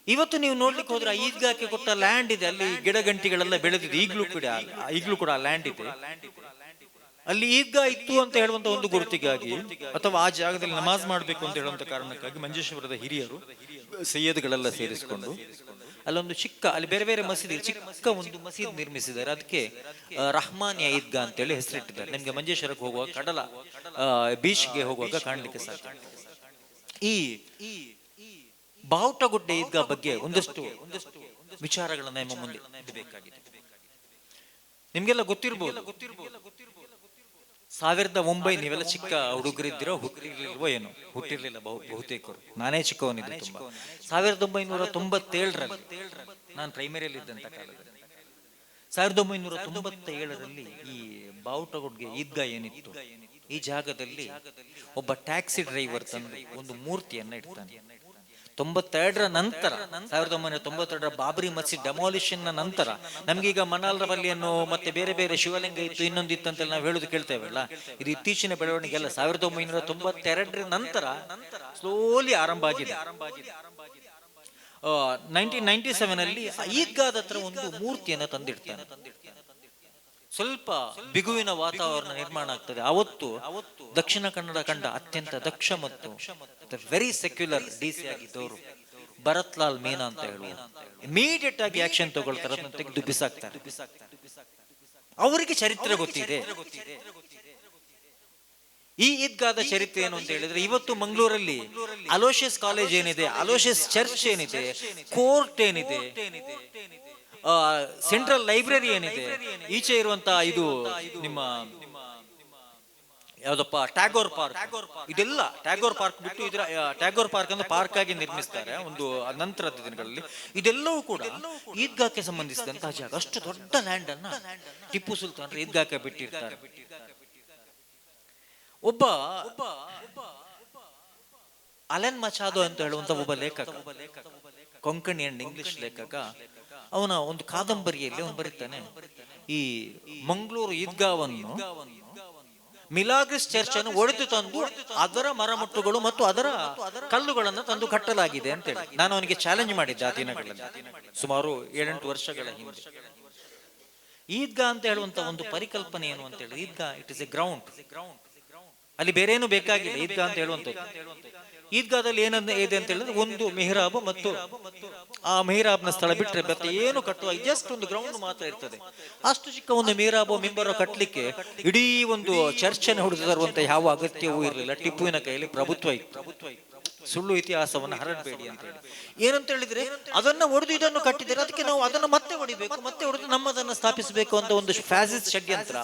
ಇವತ್ತು ನೀವು ನೋಡ್ಲಿಕ್ಕೆ ಹೋದ್ರೆ ಈದ್ಗಾಕ್ಕೆ ಕೊಟ್ಟ ಲ್ಯಾಂಡ್ ಇದೆ, ಅಲ್ಲಿ ಗಿಡ ಗಂಟಿಗಳೆಲ್ಲ ಬೆಳೆದಿದೆ, ಈಗಲೂ ಕೂಡ ಆ ಲ್ಯಾಂಡ್ ಇದೆ. ಅಲ್ಲಿ ಈದ್ಗಾ ಇತ್ತು ಅಂತ ಹೇಳುವಂತ ಒಂದು ಗುರುತಿಗಾಗಿ, ಅಥವಾ ಆ ಜಾಗದಲ್ಲಿ ನಮಾಜ್ ಮಾಡಬೇಕು ಅಂತ ಹೇಳುವಂತ ಕಾರಣಕ್ಕಾಗಿ ಮಂಜೇಶ್ವರದ ಹಿರಿಯರು, ಸೈಯದ್ಗಳೆಲ್ಲ ಸೇರಿಸಿಕೊಂಡು ಅಲ್ಲೊಂದು ಚಿಕ್ಕ, ಅಲ್ಲಿ ಬೇರೆ ಬೇರೆ ಮಸೀದಿ, ಚಿಕ್ಕ ಒಂದು ಮಸೀದಿ ನಿರ್ಮಿಸಿದ್ದಾರೆ. ಅದಕ್ಕೆ ರಹಮಾನಿಯಾ ಈದ್ಗಾ ಅಂತೇಳಿ ಹೆಸರಿಟ್ಟಿದ್ದಾರೆ. ನಿಮ್ಗೆ ಮಂಜೇಶ್ವರಕ್ಕೆ ಹೋಗುವಾಗ, ಕಡಲ ಬೀಚ್ಗೆ ಹೋಗುವಾಗ ಕಾಣ್ಲಿಕ್ಕೆ ಸಾಧ್ಯ. ಈ ಬಾವುಟಗುಡ್ಡೆ ಈದ್ಗಾ ಬಗ್ಗೆ ಒಂದಷ್ಟು ವಿಚಾರಗಳನ್ನ ನಿಮ್ಮ ಮುಂದೆ ಇಡಬೇಕಾಗಿದೆ. ನಿಮ್ಗೆಲ್ಲ ಗೊತ್ತಿರಬಹುದು, 1900, ನೀವೆಲ್ಲ ಚಿಕ್ಕ ಹುಡುಗರಿದ್ದೀರೋ, ಹುಟ್ಟಿರ್ಲಿಲ್ವೋ ಏನೋ, ಹುಟ್ಟಿರ್ಲಿಲ್ಲ ಬಹುತೇಕರು, ನಾನೇ ಚಿಕ್ಕವನಿದ್ದೆ ತುಂಬಾ. 1997ರಲ್ಲಿ ನಾನು ಪ್ರೈಮರಿಯಲ್ಲಿ ಇದ್ದಂತ ಕಾಲದಲ್ಲಿ, 1997ರಲ್ಲಿ ಈ ಬಾವುಟಗುಡ್ಡೆ ಈದ್ಗಾ ಏನಿತ್ತು, ಈ ಜಾಗದಲ್ಲಿ ಒಬ್ಬ ಟ್ಯಾಕ್ಸಿ ಡ್ರೈವರ್ ತಂದು ಒಂದು ಮೂರ್ತಿಯನ್ನ ಇಡ್ತಾನೆ. 92ರ ನಂತರ, 1992ರ ಬಾಬರಿ ಮಸೀದ್ ಡೆಮಾಲಿಷನ್ ನ ನಂತರ, ನಮ್ಗೀಗ ಮನಾಲ್ರವಲ್ಲಿಯನ್ನು ಮತ್ತೆ ಬೇರೆ ಬೇರೆ ಶಿವಲಿಂಗ ಇತ್ತು, ಇನ್ನೊಂದು ಇತ್ತು ಅಂತೆಲ್ಲ ನಾವು ಹೇಳುದು ಕೇಳ್ತೇವಲ್ಲ, ಇದು ಇತ್ತೀಚಿನ ಬೆಳವಣಿಗೆ ಅಲ್ಲ. 1992ರ ನಂತರ ಸ್ಲೋಲಿ ಆರಂಭ ಆಗಿದೆ. 1997ನಲ್ಲಿ ಈದ್ಗಾದ ಹತ್ರ ಒಂದು ಮೂರ್ತಿಯನ್ನ ತಂದಿಡ್ತಾನೆ. ಸ್ವಲ್ಪ ಬಿಗುವಿನ ವಾತಾವರಣ ನಿರ್ಮಾಣ ಆಗ್ತದೆ. ಅವತ್ತು ದಕ್ಷಿಣ ಕನ್ನಡ ಕಂಡ ಅತ್ಯಂತ ದಕ್ಷ ಮತ್ತು ವೆರಿ ಸೆಕ್ಯುಲರ್ ಡಿಸಿ ಆಗಿದ್ದವರು ಭರತ್ ಲಾಲ್ ಮೀನಾ ಅಂತ ಹೇಳುವ, ಇಮಿಡಿಯೇಟ್ ಆಗಿ ಆಕ್ಷನ್ ತಗೊಳ್ತಾರೆ, ಅದನ್ನು ತೆಗೆದು ಬಿಸಾಕ್ತಾರೆ. ಅವರಿಗೆ ಚರಿತ್ರೆ ಗೊತ್ತಿದೆ. ಈ ಈದ್ಗಾದ ಚರಿತ್ರೆ ಏನು ಅಂತ ಹೇಳಿದ್ರೆ, ಇವತ್ತು ಮಂಗಳೂರಲ್ಲಿ ಅಲೋಷಿಯಸ್ ಕಾಲೇಜ್ ಏನಿದೆ, ಅಲೋಷಿಯಸ್ ಚರ್ಚ್ ಏನಿದೆ, ಕೋರ್ಟ್ ಏನಿದೆ, ಸೆಂಟ್ರಲ್ ಲೈಬ್ರರಿ ಏನಿದೆ, ಈಚೆ ಇರುವಂತಹ ಇದು ನಿಮ್ಮ ಯಾವ್ದಪ್ಪ ಟ್ಯಾಗೋರ್ ಪಾರ್ಕ್, ಇದೆಲ್ಲ ಟ್ಯಾಗೋರ್ ಪಾರ್ಕ್ ಬಿಟ್ಟು ಇದ್ರ ಟ್ಯಾಗೋರ್ ಪಾರ್ಕ್ ಅಂದ್ರೆ ಪಾರ್ಕ್ ಆಗಿ ನಿರ್ಮಿಸ್ತಾರೆ ಒಂದು ನಂತರದ ದಿನಗಳಲ್ಲಿ. ಇದೆಲ್ಲವೂ ಕೂಡ ಈದ್ಗಾಕ್ಕೆ ಸಂಬಂಧಿಸಿದಂತಹ ಜಾಗ. ಅಷ್ಟು ದೊಡ್ಡ ಲ್ಯಾಂಡ್ ಅನ್ನ ಟಿಪ್ಪು ಸುಲ್ತಾನ್ ಈದ್ಗಾಕ್ಕೆ ಬಿಟ್ಟಿರ್ತಾರೆ. ಒಬ್ಬ ಅಲೆನ್ ಮಚಾದೋ ಅಂತ ಹೇಳುವಂತ ಒಬ್ಬ ಲೇಖಕ, ಕೊಂಕಣಿ ಅಂಡ್ ಇಂಗ್ಲಿಷ್ ಲೇಖಕ, ಅವನ ಒಂದು ಕಾದಂಬರಿಯಲ್ಲಿ ಅವನು ಬರೀತಾನೆ, ಈ ಮಂಗಳೂರು ಈದ್ಗಾವನ್ನು ಮಿಲಾಗ್ರಿಸ್ ಚರ್ಚ್ ಅನ್ನು ಒಡೆದು ತಂದು ಅದರ ಮರಮುಟ್ಟುಗಳು ಮತ್ತು ಅದರ ಕಲ್ಲುಗಳನ್ನು ತಂದು ಕಟ್ಟಲಾಗಿದೆ ಅಂತೇಳಿ. ನಾನು ಅವನಿಗೆ ಚಾಲೆಂಜ್ ಮಾಡಿದ್ದೆ ಆ ದಿನಗಳಲ್ಲಿ, ಸುಮಾರು 7-8 ವರ್ಷಗಳ ಹಿಂದೆ. ಈದ್ಗಾ ಅಂತ ಹೇಳುವಂತ ಒಂದು ಪರಿಕಲ್ಪನೆ ಏನು ಅಂತ ಹೇಳಿ, Idgah it is a ground, ಅಲ್ಲಿ ಬೇರೆ ಏನು ಬೇಕಾಗಿಲ್ಲ. ಈದ್ಗಾ ಅಂತ ಹೇಳುವಂಥದ್ದು, ಈದ್ಗಾದಲ್ಲಿ ಏನಿದೆ ಅಂತ ಹೇಳಿದ್ರೆ ಒಂದು ಮೆಹರಾಬ್ ಮತ್ತು ಆ ಮೆಹರಾಬ್ನ ಸ್ಥಳ ಬಿಟ್ಟರೆ ಮತ್ತೆ ಏನು ಕಟ್ಟುವ ಜಸ್ಟ್ ಒಂದು ಗ್ರೌಂಡ್ ಮಾತ್ರ ಇರ್ತದೆ. ಅಷ್ಟು ಚಿಕ್ಕ ಒಂದು ಮೆಹರಾಬ್ ಮಿಂಬರ ಕಟ್ಟಲಿಕ್ಕೆ ಇಡೀ ಒಂದು ಚರ್ಚ್ ಅನ್ನು ಹೊಡೆದು ತರುವಂತ ಯಾವ ಅಗತ್ಯವೂ ಇರಲಿಲ್ಲ. ಟಿಪ್ಪುವಿನ ಕೈಯಲ್ಲಿ ಪ್ರಭುತ್ವ ಇತ್ತು. ಸುಳ್ಳು ಇತಿಹಾಸವನ್ನು ಹರಡಬೇಡಿ ಅಂತ ಹೇಳಿ. ಏನಂತ ಹೇಳಿದ್ರೆ, ಅದನ್ನ ಒಡೆದು ಇದನ್ನು ಕಟ್ಟಿದ್ದಾರೆ, ಅದಕ್ಕೆ ನಾವು ಅದನ್ನು ಮತ್ತೆ ಹೊಡಿಬೇಕು, ಮತ್ತೆ ಹೊಡೆದು ನಮ್ಮದನ್ನು ಸ್ಥಾಪಿಸಬೇಕು ಅಂತ ಒಂದು ಫ್ಯಾಸಿಸ್ಟ್ ಷಡ್ಯಂತ್ರ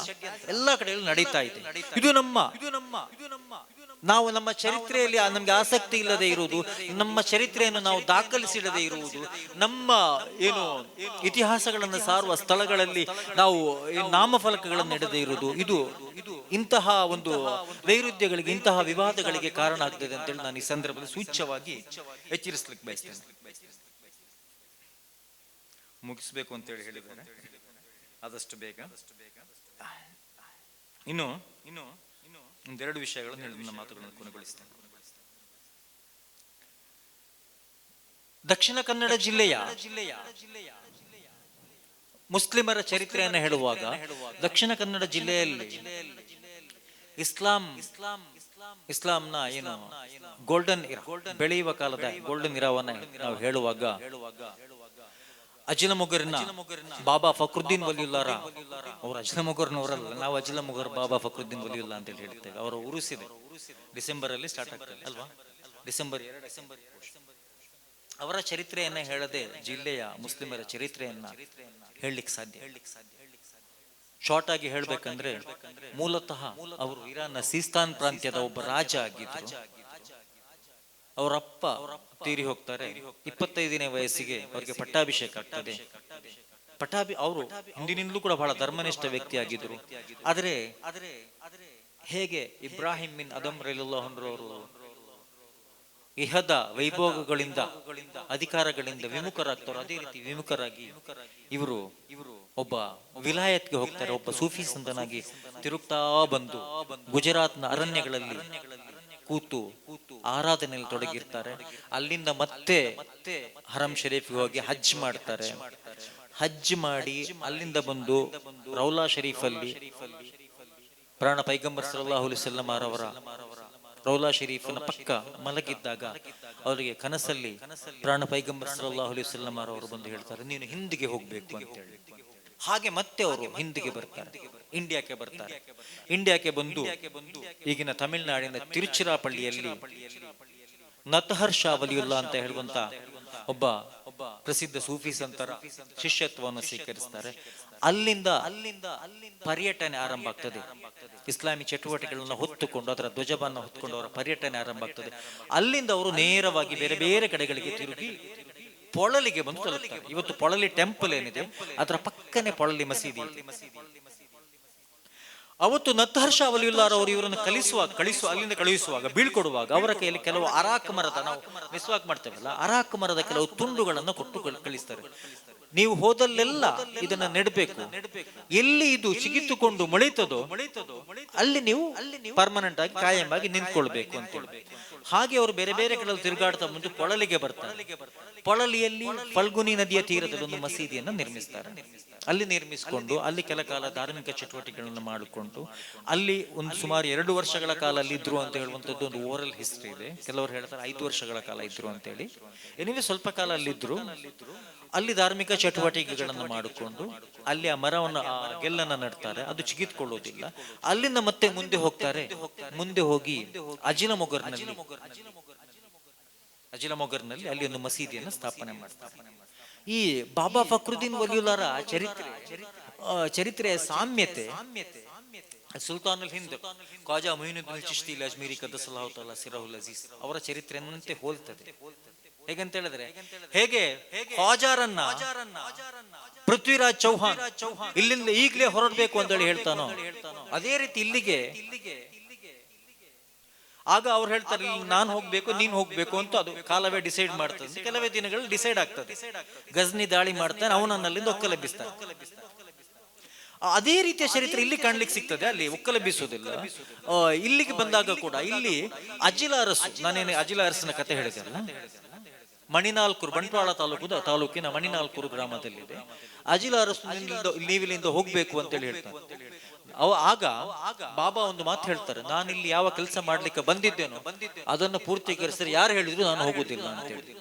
ಎಲ್ಲಾ ಕಡೆಯಲ್ಲೂ ನಡೀತಾ ಇದೆ. ಇದು ನಾವು ನಮ್ಮ ಚರಿತ್ರೆಯಲ್ಲಿ ನಮ್ಗೆ ಆಸಕ್ತಿ ಇಲ್ಲದೆ ಇರುವುದು, ನಮ್ಮ ಚರಿತ್ರೆಯನ್ನು ನಾವು ದಾಖಲಿಸಿಡದೆ ಇರುವುದು, ನಮ್ಮ ಏನು ಇತಿಹಾಸಗಳನ್ನು ಸಾರುವ ಸ್ಥಳಗಳಲ್ಲಿ ನಾವು ನಾಮಫಲಕಗಳನ್ನು ಇಡದೆ ಇರುವುದು, ಇದು ಇಂತಹ ಒಂದು ವೈರುಧ್ಯಗಳಿಗೆ, ಇಂತಹ ವಿವಾದಗಳಿಗೆ ಕಾರಣ ಆಗ್ತದೆ ಅಂತೇಳಿ ನಾನು ಈ ಸಂದರ್ಭದಲ್ಲಿ ಸೂಚ್ಯವಾಗಿ ಎಚ್ಚರಿಸಲಿಕ್ಕೆ ಬಯಸ್ತೇನೆ. ಮುಗಿಸ್ಬೇಕು ಅಂತೇಳಿ ಹೇಳಿದ್ದಾರೆ, ಆದಷ್ಟು ಬೇಗ. ಇನ್ನು ಒಂದೆರಡು ವಿಷಯಗಳನ್ನು ಹೇಳಿ ನನ್ನ ಮಾತುಗಳನ್ನು ಕೊನೆಗೊಳಿಸ್ತೇನೆ. ದಕ್ಷಿಣ ಕನ್ನಡ ಜಿಲ್ಲೆಯ ಮುಸ್ಲಿಮರ ಚರಿತ್ರೆಯನ್ನು ಹೇಳುವಾಗ, ದಕ್ಷಿಣ ಕನ್ನಡ ಜಿಲ್ಲೆಯಲ್ಲಿ ಇಸ್ಲಾಂನ ಏನು ಗೋಲ್ಡನ್ ಬೆಳೆಯುವ ಕಾಲದ ಗೋಲ್ಡನ್ ಇರಾವನ್ನ ನಾವು ಹೇಳುವಾಗ, ಅಜ್ಲಮುಗರ್ನ ಬಾಬಾ ಫಕ್ರುದ್ದೀನ್ ವಲಿಯುಲ್ಲಾರ, ಅವರು ಅಜ್ಲಮುಗರ್ನವರಲ್ಲ, ನಾವು ಅಜ್ಲಮುಗರ್ ಬಾಬಾ ಫಕ್ರುದ್ದೀನ್ ವಲಿಯುಲ್ಲಾ ಅಂತ ಹೇಳ್ತೇವೆ. ಅವರ ಉರುಸಿದೆ ಡಿಸೆಂಬರ್ ಅಲ್ಲಿ ಸ್ಟಾರ್ಟ್ ಆಗ್ತದೆ ಅಲ್ವಾ, ಡಿಸೆಂಬರ್ 2. ಅವರ ಚರಿತ್ರೆಯನ್ನ ಹೇಳದೆ ಜಿಲ್ಲೆಯ ಮುಸ್ಲಿಮರ ಚರಿತ್ರೆಯನ್ನ ಹೇಳಲಿಕ್ಕೆ ಸಾಧ್ಯ. ಶಾರ್ಟ್ ಆಗಿ ಹೇಳ್ಬೇಕಂದ್ರೆ, ಮೂಲತಃ ಅವರು ಇರಾನ್ನ ಸೀಸ್ತಾನ್ ಪ್ರಾಂತ್ಯದ ಒಬ್ಬ ರಾಜ ಆಗಿದ್ರು. ಅವರಪ್ಪ ತೀರಿ ಹೋಗ್ತಾರೆ. 25ನೇ ವಯಸ್ಸಿಗೆ ಅವರಿಗೆ ಪಟ್ಟಾಭಿಷೇಕ ಆಗ್ತದೆ. ಅವರು ಹಿಂದಿನಿಂದಲೂ ಕೂಡ ಬಹಳ ಧರ್ಮನಿಷ್ಠ ವ್ಯಕ್ತಿಯಾಗಿದ್ದರು. ಆದರೆ ಹೇಗೆ ಇಬ್ರಾಹಿಂ ಬಿನ್ ಅದಮ್ ರಲಿಯಲ್ಲಾಹು ಅನ್ಹು ಅವರು ಇಹದ ವೈಭೋಗಗಳಿಂದ ಅಧಿಕಾರಗಳಿಂದ ವಿಮುಖರಾಗ್ತಾರೋ ಅದೇ ರೀತಿ ವಿಮುಖರಾಗಿ ಇವರು ಒಬ್ಬ ವಿಲಾಯತ್ಗೆ ಹೋಗ್ತಾರೆ. ಒಬ್ಬ ಸೂಫಿ ಸಂತನಾಗಿ ತಿರುಗ್ತಾ ಬಂದು ಗುಜರಾತ್ನ ಅರಣ್ಯಗಳಲ್ಲಿ ಕೂತು ಆರಾಧನೆಯಲ್ಲಿ ತೊಡಗಿರ್ತಾರೆ. ಅಲ್ಲಿಂದ ಮತ್ತೆ ಹರಂ ಶರೀಫ್ಗೆ ಹೋಗಿ ಹಜ್ ಮಾಡ್ತಾರೆ. ಹಜ್ ಮಾಡಿ ಅಲ್ಲಿಂದ ಬಂದು ರೌಲಾ ಶರೀಫ್ ಅಲ್ಲಿ ಪ್ರಾಣ ಪೈಗಂಬರ್ ಸಲ್ಲಲ್ಲಾಹು ಅಲೈಹಿ ವಸಲ್ಲಂ ಅವರ ರೌಲಾ ಶರೀಫನ ಪಕ್ಕ ಮಲಗಿದ್ದಾಗ ಅವರಿಗೆ ಕನಸಲ್ಲಿ ಪ್ರಾಣ ಪೈಗಂಬರ್ ಸಲ್ಲಲ್ಲಾಹು ಅಲೈಹಿ ವಸಲ್ಲಂ ಅವರು ಬಂದು ಹೇಳ್ತಾರೆ, ನೀನು ಹಿಂದಿಗೆ ಹೋಗ್ಬೇಕು ಅಂತ ಹೇಳಿ. ಹಾಗೆ ಮತ್ತೆ ಅವರು ಹಿಂದಿಗೆ ಬರ್ತಾರೆ, ಇಂಡಿಯಾಕ್ಕೆ ಬಂದು ಈಗಿನ ತಮಿಳುನಾಡಿನ ತಿರುಚಿರಾಪಳ್ಳಿಯಲ್ಲಿ ನತಹರ್ ಶಾ ವಲಿಯುಲ್ಲಾ ಅಂತ ಹೇಳುವಂತ ಒಬ್ಬ ಪ್ರಸಿದ್ಧ ಸೂಫಿ ಸಂತರ ಶಿಷ್ಯತ್ವವನ್ನು ಸ್ವೀಕರಿಸ್ತಾರೆ. ಅಲ್ಲಿಂದ ಪರ್ಯಟನೆ ಆರಂಭ ಆಗ್ತದೆ. ಇಸ್ಲಾಮಿ ಚಟುವಟಿಕೆಗಳನ್ನ ಹೊತ್ತುಕೊಂಡು ಅದರ ಧ್ವಜವನ್ನ ಹೊತ್ತುಕೊಂಡು ಅವರ ಪರ್ಯಟನೆ ಆರಂಭ ಆಗ್ತದೆ. ಅಲ್ಲಿಂದ ಅವರು ನೇರವಾಗಿ ಬೇರೆ ಬೇರೆ ಕಡೆಗಳಿಗೆ ತಿರುಗಿ ಪೊಳಲಿಗೆ ಬಂದು ತಲುಪ್ತಾರೆ. ಇವತ್ತು ಪೊಳಲಿ ಟೆಂಪಲ್ ಏನಿದೆ ಅದರ ಪಕ್ಕನೆ ಪೊಳಲಿ ಮಸೀದಿ. ಅವತ್ತು ನತಹರ್ ಶಾ ವಲಿಯುಲ್ಲಾ ಅವರು ಇವರನ್ನು ಅಲ್ಲಿಂದ ಕಳುಹಿಸುವಾಗ ಬೀಳ್ಕೊಡುವಾಗ ಅವರ ಕೈಯಲ್ಲಿ ಕೆಲವು ಅರಾಕ್ ಮರದ, ನಾವು ಮಿಸ್ವಾಕ್ ಮಾಡ್ತೇವಲ್ಲ, ಅರಾಕ್ ಮರದ ಕೆಲವು ತುಂಡುಗಳನ್ನು ಕೊಟ್ಟು ಕಳಿಸ್ತಾರೆ. ನೀವು ಹೋದಲ್ಲೆಲ್ಲ ಇದನ್ನ ನೆಡಬೇಕು, ಎಲ್ಲಿ ಇದು ಚಿಗಿತ್ತುಕೊಂಡು ಮೊಳಿತದೋ ಅಲ್ಲಿ ನೀವು ಪರ್ಮನೆಂಟ್ ಆಗಿ ಕಾಯಂ ಆಗಿ ನಿಂತ್ಕೊಳ್ಬೇಕು ಅಂತ ಹೇಳಿ. ಹಾಗೆ ಅವರು ಬೇರೆ ಬೇರೆ ಕಡೆ ತಿರುಗಾಡ್ತಾ ಮುಂದೆ ಪೊಳಲಿಗೆ ಬರ್ತಾರೆ. ಪೊಳಲಿಯಲ್ಲಿ ಫಲ್ಗುನಿ ನದಿಯ ತೀರದಲ್ಲಿ ಒಂದು ಮಸೀದಿಯನ್ನು ನಿರ್ಮಿಸ್ತಾರೆ. ಅಲ್ಲಿ ನಿರ್ಮಿಸಿಕೊಂಡು ಅಲ್ಲಿ ಕೆಲ ಕಾಲ ಧಾರ್ಮಿಕ ಚಟುವಟಿಕೆಗಳನ್ನು ಮಾಡಿಕೊಂಡು ಅಲ್ಲಿ ಒಂದು ಸುಮಾರು 2 ವರ್ಷಗಳ ಕಾಲ ಅಲ್ಲಿ ಇದ್ರು ಅಂತ ಹೇಳುವಂತದ್ದು ಒಂದು ಓರಲ್ ಹಿಸ್ಟ್ರಿ ಇದೆ. ಕೆಲವರು ಹೇಳ್ತಾರೆ 5 ವರ್ಷಗಳ ಕಾಲ ಇದ್ರು ಅಂತ ಹೇಳಿ. ಎನಿವೆ ಸ್ವಲ್ಪ ಕಾಲ ಅಲ್ಲಿದ್ರು. ಅಲ್ಲಿ ಧಾರ್ಮಿಕ ಚಟುವಟಿಕೆಗಳನ್ನು ಮಾಡಿಕೊಂಡು ಅಲ್ಲಿ ಆ ಮರವನ್ನು, ಆ ಗೆಲ್ಲನ್ನ ನಡ್ತಾರೆ. ಅದು ಚಿಗಿತ್ಕೊಳ್ಳೋದಿಲ್ಲ. ಅಲ್ಲಿಂದ ಮತ್ತೆ ಮುಂದೆ ಹೋಗ್ತಾರೆ. ಮುಂದೆ ಹೋಗಿ ಅಜಿಲಮೊಗರ್ನಲ್ಲಿ ಅಲ್ಲಿ ಒಂದು ಮಸೀದಿಯನ್ನು ಸ್ಥಾಪನೆ ಮಾಡ್ತಾರೆ. ಈ ಬಾಬಾ ಫಕ್ರುದ್ದೀನ್ ವಲಿಯುಲ್ಲಾರ ಚರಿತ್ರೆಯ ಸಾಮ್ಯತೆ ಸುಲ್ತಾನ್ ಅಲ್ ಹಿಂದ್ ಖ್ವಾಜಾ ಮೊಯಿನುದ್ದೀನ್ ಚಿಶ್ತಿ ಅಜ್ಮೀರಿ ಕದ್ದಸಲ್ಲಾಹು ತಆಲಾ ಸಿರಹುಲ್ ಅಜೀಜ್ ಅವರ ಚರಿತ್ರೆಯಂತೆ ಹೋಲ್ತದೆ. ಹೇಗಂತ ಹೇಳಿದ್ರೆ, ಹೇಗೆ ಖ್ವಾಜಾರನ್ನ ಪೃಥ್ವಿರಾಜ್ ಚೌಹಾನ್ ಇಲ್ಲಿಂದ ಈಗಲೇ ಹೊರಡಬೇಕು ಅಂತ ಹೇಳಿ ಹೇಳ್ತಾನೋ, ಅದೇ ರೀತಿ ಇಲ್ಲಿಗೆ ಆಗ ಅವ್ರು ಹೇಳ್ತಾರೆ, ನಾನು ಹೋಗ್ಬೇಕು ನೀನ್ ಹೋಗ್ಬೇಕು ಅಂತ ಅದು ಕಾಲವೇ ಡಿಸೈಡ್ ಮಾಡ್ತದೆ. ಕೆಲವೇ ದಿನಗಳಲ್ಲಿ ಡಿಸೈಡ್ ಆಗ್ತದೆ. ಗಜ್ನಿ ದಾಳಿ ಮಾಡ್ತಾನೆ, ಅವನನ್ನಲ್ಲಿಂದ ಒಕ್ಕಲೆಬ್ಬಿಸ್ತಾನೆ. ಅದೇ ರೀತಿಯ ಚರಿತ್ರೆ ಇಲ್ಲಿ ಕಾಣ್ಲಿಕ್ಕೆ ಸಿಗ್ತದೆ. ಅಲ್ಲಿ ಒಕ್ಕಲೆಬ್ಬಿಸುವುದಿಲ್ಲ. ಇಲ್ಲಿಗೆ ಬಂದಾಗ ಕೂಡ ಇಲ್ಲಿ ಅಜಿಲ ಅರಸು, ನಾನೇನು ಅಜಿಲ ಅರಸನ ಕತೆ ಹೇಳಿದೆಲ್ಲ, ಮಣಿನಾಲ್ಕೂರು, ಬಂಟ್ವಾಳ ತಾಲೂಕಿನ ಮಣಿನಾಲ್ಕೂರು ಗ್ರಾಮದಲ್ಲಿದೆ. ಅಜಿಲ ಅರಸು ನೀವಿಲ್ಲಿಂದ ಹೋಗ್ಬೇಕು ಅಂತೇಳಿ ಹೇಳ್ತಾರೆ. ಆಗ ಬಾಬಾ ಒಂದು ಮಾತು ಹೇಳ್ತಾರೆ, ನಾನಿಲ್ಲಿ ಯಾವ ಕೆಲಸ ಮಾಡ್ಲಿಕ್ಕೆ ಬಂದಿದ್ದೇನೋ ಅದನ್ನು ಪೂರ್ತೀಕರಿಸಿದ್ರೆ ಯಾರು ಹೇಳಿದ್ರು ನಾನು ಹೋಗುದಿಲ್ಲ ಅಂತೇಳಿ.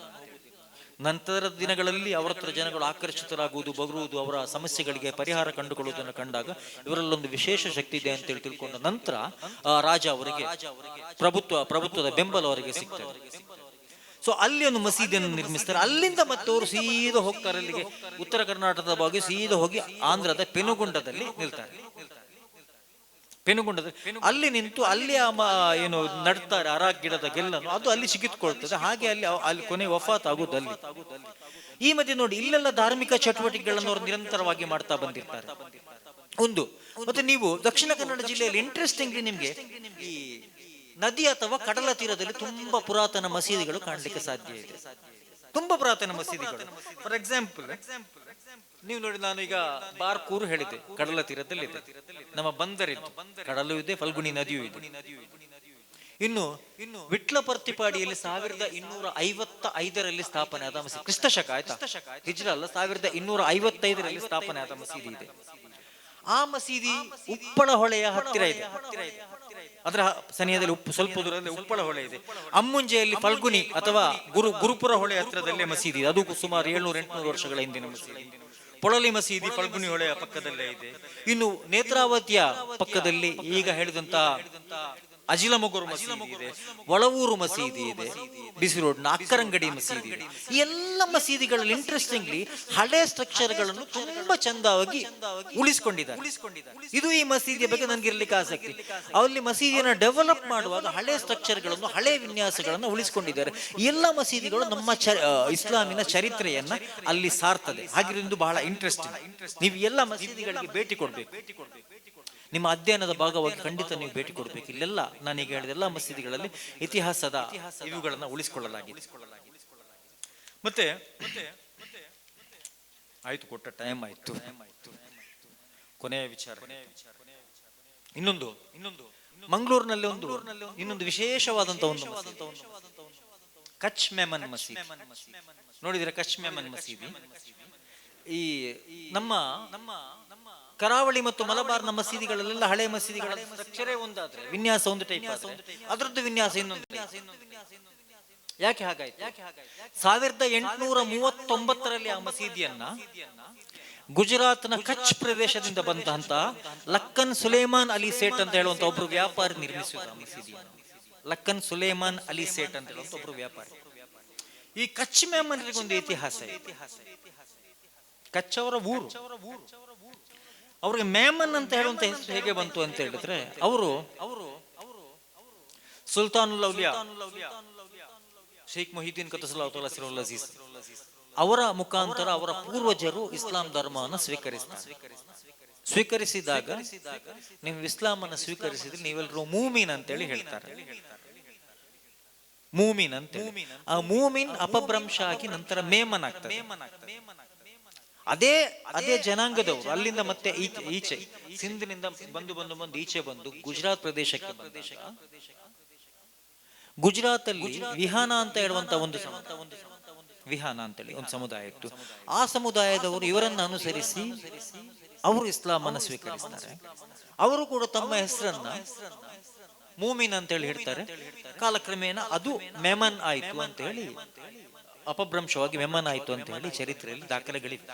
ನಂತರದ ದಿನಗಳಲ್ಲಿ ಅವರ ಹತ್ರ ಜನಗಳು ಆಕರ್ಷಿತರಾಗುವುದು, ಬರುವುದು, ಅವರ ಸಮಸ್ಯೆಗಳಿಗೆ ಪರಿಹಾರ ಕಂಡುಕೊಳ್ಳುವುದನ್ನು ಕಂಡಾಗ ಇವರಲ್ಲೊಂದು ವಿಶೇಷ ಶಕ್ತಿ ಇದೆ ಅಂತೇಳಿ ತಿಳ್ಕೊಂಡ ನಂತರ ರಾಜ ಅವರಿಗೆ ಪ್ರಭುತ್ವದ ಬೆಂಬಲ ಅವರಿಗೆ ಸಿಗ್ತದೆ. ಸೊ ಅಲ್ಲಿ ಒಂದು ಮಸೀದಿಯನ್ನು ನಿರ್ಮಿಸ್ತಾರೆ. ಅಲ್ಲಿಂದ ಮತ್ತೆ ಅವರು ಸೀದಾ ಹೋಗ್ತಾರೆ ಅಲ್ಲಿಗೆ, ಉತ್ತರ ಕರ್ನಾಟಕದ ಬಗ್ಗೆ ಸೀದಾ ಹೋಗಿ ಆಂಧ್ರದ ಪೆನುಗೊಂಡದಲ್ಲಿ ನಿಲ್ತಾರೆ. ಅಲ್ಲಿ ನಿಂತು ಅಲ್ಲಿ ಏನು ನಡ್ತಾರೆ ಅರಾಕ್ ಗಿಡದ ಗೆಲ್ಲನ್ನು, ಅದು ಅಲ್ಲಿ ಸಿಗಿತ್ಕೊಳ್ತದೆ. ಹಾಗೆ ಅಲ್ಲಿ ಕೊನೆ ವಫಾತ್ ಆಗುದು ಅಲ್ಲಿ. ಈ ಮಧ್ಯೆ ನೋಡಿ, ಇಲ್ಲೆಲ್ಲ ಧಾರ್ಮಿಕ ಚಟುವಟಿಕೆಗಳನ್ನು ಅವರು ನಿರಂತರವಾಗಿ ಮಾಡ್ತಾ ಬಂದಿರ್ತಾರೆ. ಮತ್ತೆ ನೀವು ದಕ್ಷಿಣ ಕನ್ನಡ ಜಿಲ್ಲೆಯಲ್ಲಿ ಇಂಟ್ರೆಸ್ಟಿಂಗ್ಲಿ ನಿಮ್ಗೆ ಈ ನದಿ ಅಥವಾ ಕಡಲ ತೀರದಲ್ಲಿ ತುಂಬಾ ಪುರಾತನ ಮಸೀದಿಗಳು ಕಾಣಲಿಕ್ಕೆ ಸಾಧ್ಯ ಇದೆ. ತುಂಬಾ ಪುರಾತನ ಮಸೀದಿಗಳು. ಫಾರ್ ಎಕ್ಸಾಂಪಲ್ ನೀವು ನೋಡಿ, ನಾನು ಈಗ ಬಾರ್ಕೂರು ಹೇಳಿದೆ, ಕಡಲ ತೀರದಲ್ಲಿ ಇದೆ. ನಮ್ಮ ಬಂದರಿದ್ದು ಕಡಲು ಇದೆ, ಫಲ್ಗುಣಿ ನದಿಯೂ ಇದೆ. ಇನ್ನು ವಿಟ್ಲಪರ್ತಿಪಾಡಿಯಲ್ಲಿ 1255ರಲ್ಲಿ ಸ್ಥಾಪನೆ ಆದ ಮಸೀದಿ, ಕ್ರಿಸ್ತಶಕ ಆಯ್ತಾ, ಹಿಜ್ರ ಅಲ್ಲ, 1255ರಲ್ಲಿ ಸ್ಥಾಪನೆ ಆದ ಮಸೀದಿ ಇದೆ. ಆ ಮಸೀದಿ ಉಪ್ಪಳ ಹೊಳೆಯ ಹತ್ತಿರ ಇದೆ. ಅದರ ಸನಿಹದಲ್ಲಿ ಸ್ವಲ್ಪ ದೂರದಲ್ಲಿ ಉಪ್ಪಳ ಹೊಳೆ ಇದೆ. ಅಮ್ಮುಂಜೆಯಲ್ಲಿ ಫಲ್ಗುಣಿ ಅಥವಾ ಗುರುಪುರ ಹೊಳೆ ಹತ್ತಿರದಲ್ಲೇ ಮಸೀದಿ, ಅದು ಸುಮಾರು 700-800 ವರ್ಷಗಳ ಹಿಂದಿನ ಮಸೀದಿ. ಪೊಳಲಿ ಮಸೀದಿ ಫಲ್ಗುಣಿ ಹೊಳೆಯ ಪಕ್ಕದಲ್ಲೇ ಇದೆ. ಇನ್ನು ನೇತ್ರಾವತಿಯ ಪಕ್ಕದಲ್ಲಿ ಈಗ ಹೇಳಿದಂತಹ ಅಜಿಲಮೊಗರು ಮಸೀದಿ ಇದೆ, ಒಳವೂರು ಮಸೀದಿ ಇದೆ, ಬಿಸಿ ರೋಡ್ ಅಕ್ಕರಂಗಡಿ ಮಸೀದಿ ಇದೆ. ಈ ಎಲ್ಲ ಮಸೀದಿಗಳಲ್ಲಿ ಇಂಟ್ರೆಸ್ಟಿಂಗ್ಲಿ ಹಳೆ ಸ್ಟ್ರಕ್ಚರ್ಗಳನ್ನು ತುಂಬಾ ಚಂದವಾಗಿ ಉಳಿಸಿಕೊಂಡಿದ್ದಾರೆ. ಇದು ಈ ಮಸೀದಿಯ ಬಗ್ಗೆ ನನಗೆ ಇರ್ಲಿಕ್ಕೆ ಆಸಕ್ತಿ. ಅಲ್ಲಿ ಮಸೀದಿಯನ್ನು ಡೆವಲಪ್ ಮಾಡುವಾಗ ಹಳೆ ಸ್ಟ್ರಕ್ಚರ್ಗಳನ್ನು, ಹಳೆ ವಿನ್ಯಾಸಗಳನ್ನು ಉಳಿಸಿಕೊಂಡಿದ್ದಾರೆ. ಎಲ್ಲ ಮಸೀದಿಗಳು ನಮ್ಮ ಇಸ್ಲಾಮಿನ ಚರಿತ್ರೆಯನ್ನ ಅಲ್ಲಿ ಸಾರ್ತದೆ. ಹಾಗಿರೋದು ಬಹಳ ಇಂಟ್ರೆಸ್ಟಿಂಗ್. ನೀವು ಎಲ್ಲ ಮಸೀದಿಗಳಿಗೆ ಭೇಟಿ ಕೊಡ್ಬೇಕು. ನಿಮ್ಮ ಅಧ್ಯಯನದ ಭಾಗವಾಗಿ ಖಂಡಿತ ನೀವು ಭೇಟಿ ಕೊಡಬೇಕು. ಇಲ್ಲೆಲ್ಲ ನಾನೀಗ ಹೇಳಿದ ಎಲ್ಲ ಮಸೀದಿಗಳಲ್ಲಿ ಇತಿಹಾಸದ ಇವುಗಳನ್ನ ಉಳಿಸಿಕೊಳ್ಳಲಾಗಿದೆ. ಮತ್ತೆ ಆಯ್ತು, ಕೊಟ್ಟ ಟೈಮ್ ಆಯ್ತು. ಕೊನೆಯ ವಿಚಾರ ಇನ್ನೊಂದು ಮಂಗಳೂರಿನಲ್ಲಿ ಇನ್ನೊಂದು ವಿಶೇಷವಾದಂತಹ ಒಂದು ಕಚ್ ಮೆಮನ್ ಮಸೀದಿ ನೋಡಿದ್ರೆ. ಕಚ್ ಮೆಮನ್ ಮಸೀದಿ ಈ ನಮ್ಮ ಕರಾವಳಿ ಮತ್ತು ಮಲಬಾರ್ನ ಮಸೀದಿಗಳಲ್ಲೆಲ್ಲ ಹಳೆ ಮಸೀದಿಗಳ ಸ್ಟ್ರಕ್ಚರೇ ಒಂದಾದ್ರೆ ವಿನ್ಯಾಸ ಒಂದು ಟೈಪ್, ಅದರದ್ದು ವಿನ್ಯಾಸ ಇನ್ನೊಂದು. ಯಾಕೆ ಹಾಗಾಯ್ತು? 1839ರಲ್ಲಿ ಆ ಮಸೀದಿಯನ್ನ ಗುಜರಾತ್ನ ಕಚ್ ಪ್ರದೇಶದಿಂದ ಬಂದಂತ ಲಕ್ಕನ್ ಸುಲೇಮಾನ್ ಅಲಿ ಸೇಠ್ ಅಂತ ಹೇಳುವಂತ ಒಬ್ರು ವ್ಯಾಪಾರಿ ನಿರ್ಮಿಸಿದ ಮಸೀದಿಯನ್ನು. ಲಕ್ಕನ್ ಸುಲೇಮಾನ್ ಅಲಿ ಸೇಠ್ ಅಂತ ಹೇಳುವಂತ ಒಬ್ರು ವ್ಯಾಪಾರಿ. ಈ ಕಚ್ ಮೆಮನ್ರಿಗೊಂದು ಇತಿಹಾಸ ಇದೆ. ಕಚ್ ಅವರ ಊರು. ಅವ್ರಿಗೆ ಮೇಮನ್ ಅಂತ ಹೇಳುವಂತ ಹೆಸರು ಹೇಗೆ ಬಂತು ಅಂತ ಹೇಳಿದ್ರೆ, ಅವರು ಸುಲ್ತಾನುಲ್ ಔಲಿಯಾ ಶೇಖ್ ಮೊಹಿದ್ದೀನ್ ಕದ್ದಸಲಾಹು ಸಿರುಲ್ ಅಜೀಜ್ ಅವರ ಮುಖಾಂತರ ಅವರ ಪೂರ್ವಜರು ಇಸ್ಲಾಂ ಧರ್ಮವನ್ನು ಸ್ವೀಕರಿಸಿದಾಗ, ನೀವು ಇಸ್ಲಾಂ ಅನ್ನು ಸ್ವೀಕರಿಸಿದ್ರೆ ನೀವೆಲ್ಲರೂ ಮೂಮಿನ್ ಅಂತೇಳಿ ಹೇಳ್ತಾರೆ. ಮೂಮಿನ್ ಅಂತ. ಆ ಮೂಮಿನ್ ಅಪಭ್ರಂಶ ಆಗಿ ನಂತರ ಮೇಮನ್ ಆಗ್ತದೆ. ಅದೇ ಜನಾಂಗದವರು ಅಲ್ಲಿಂದ ಮತ್ತೆ ಈಚೆ ಸಿಂಧಿನಿಂದ ಬಂದು ಈಚೆ ಬಂದು ಗುಜರಾತ್ ಪ್ರದೇಶಕ್ಕೆ ಗುಜರಾತ್ ಅಲ್ಲಿ ವಿಹಾನ ಅಂತ ಹೇಳುವಂತ ವಿಹಾನ ಅಂತೇಳಿ ಒಂದು ಸಮುದಾಯ ಇತ್ತು. ಆ ಸಮುದಾಯದವರು ಇವರನ್ನು ಅನುಸರಿಸಿ ಅವರು ಇಸ್ಲಾಂ ಅನ್ನು ಸ್ವೀಕರಿಸ್ತಾರೆ. ಅವರು ಕೂಡ ತಮ್ಮ ಹೆಸರನ್ನ ಮೂಮಿನ್ ಅಂತೇಳಿ ಹೇಳ್ತಾರೆ. ಕಾಲಕ್ರಮೇಣ ಅದು ಮೆಮನ್ ಆಯ್ತು ಅಂತ ಹೇಳಿ, ಅಪಭ್ರಂಶವಾಗಿ ಮೆಮನ್ ಆಯ್ತು ಅಂತ ಹೇಳಿ ಚರಿತ್ರೆಯಲ್ಲಿ ದಾಖಲೆಗಳಿವೆ.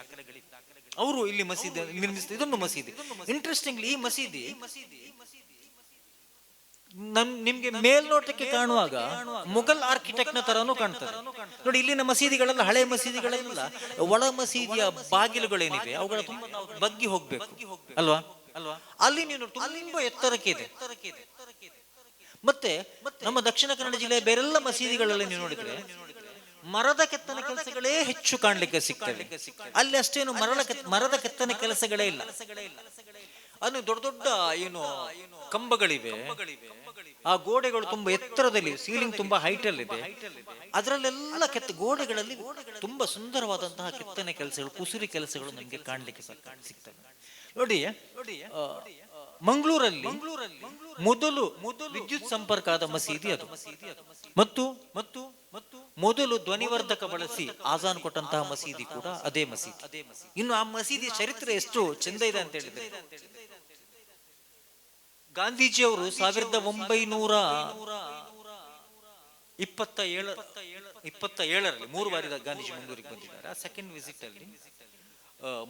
ಅವರು ಇಲ್ಲಿ ಮಸೀದಿ ನಿರ್ಮಿಸಿದ ಇದೊಂದು ಮಸೀದಿ. ಇಂಟ್ರೆಸ್ಟಿಂಗ್ಲಿ ಈ ಮಸೀದಿ ನಿಮ್ಗೆ ಮೇಲ್ನೋಟಕ್ಕೆ ಕಾಣುವಾಗ ಮುಘಲ್ ಆರ್ಕಿಟೆಕ್ಟ್ ನ ತರಾನು ಕಾಣ್ತದೆ ನೋಡಿ. ಇಲ್ಲಿನ ಮಸೀದಿಗಳೆಲ್ಲ, ಹಳೆ ಮಸೀದಿಗಳೆಲ್ಲ ಒಳ ಮಸೀದಿಯ ಬಾಗಿಲುಗಳೇನಿವೆ ಅವುಗಳ ತುಂಬಾ ನಾವು ಬಗ್ಗಿ ಹೋಗ್ಬೇಕು ಅಲ್ವಾ. ಅಲ್ಲಿ ನೀವು ತುಂಬಾ ಎತ್ತರಕ್ಕೆ ಇದೆ. ಮತ್ತೆ ನಮ್ಮ ದಕ್ಷಿಣ ಕನ್ನಡ ಜಿಲ್ಲೆಯ ಬೇರೆಲ್ಲ ಮಸೀದಿಗಳಲ್ಲಿ ನೀವು ನೋಡಿದ್ರೆ ಮರದ ಕೆತ್ತನೆ ಕೆಲಸಗಳೇ ಹೆಚ್ಚು ಕಾಣ್ಲಿಕ್ಕೆ ಸಿಗ್ತವೆ. ಅಲ್ಲಿ ಅಷ್ಟೇನು ಮರದ ಕೆತ್ತನೆ ಕೆಲಸಗಳೇ ಇಲ್ಲ. ಅದು ದೊಡ್ಡ ದೊಡ್ಡ ಕಂಬಗಳಿವೆ. ಆ ಗೋಡೆಗಳು ತುಂಬಾ ಎತ್ತರದಲ್ಲಿ, ಸೀಲಿಂಗ್ ತುಂಬಾ ಹೈಟ್ ಅಲ್ಲಿ ಇದೆ. ಅದರಲ್ಲೆಲ್ಲ ಗೋಡೆಗಳಲ್ಲಿ ತುಂಬಾ ಸುಂದರವಾದಂತಹ ಕೆತ್ತನೆ ಕೆಲಸಗಳು, ಕುಸುರಿ ಕೆಲಸಗಳು ನಮಗೆ ಕಾಣ್ಲಿಕ್ಕೆ ಸಿಗ್ತವೆ ನೋಡಿ. ಮಂಗಳೂರಲ್ಲಿ ಮೊದಲು ವಿದ್ಯುತ್ ಸಂಪರ್ಕ ಆದ ಮಸೀದಿ ಅದು. ಮತ್ತು ಮೊದಲು ಧ್ವನಿವರ್ಧಕ ಬಳಸಿ ಆಜಾನ್ ಕೊಟ್ಟಂತಹ ಮಸೀದಿ ಕೂಡ ಅದೇ ಮಸೀದಿ. ಇನ್ನು ಆ ಮಸೀದಿಯ ಚರಿತ್ರೆ ಎಷ್ಟು ಚಂದ ಇದೆ ಅಂತ ಹೇಳಿದ್ರೆ, ಗಾಂಧೀಜಿಯವರು 1927ರಲ್ಲಿ 3 ಬಾರಿ ಗಾಂಧೀಜಿ ಮಂಗಳೂರಿಗೆ ಬಂದಿದ್ದಾರೆ. ಆ ಸೆಕೆಂಡ್ ವಿಸಿಟ್ ಅಲ್ಲಿ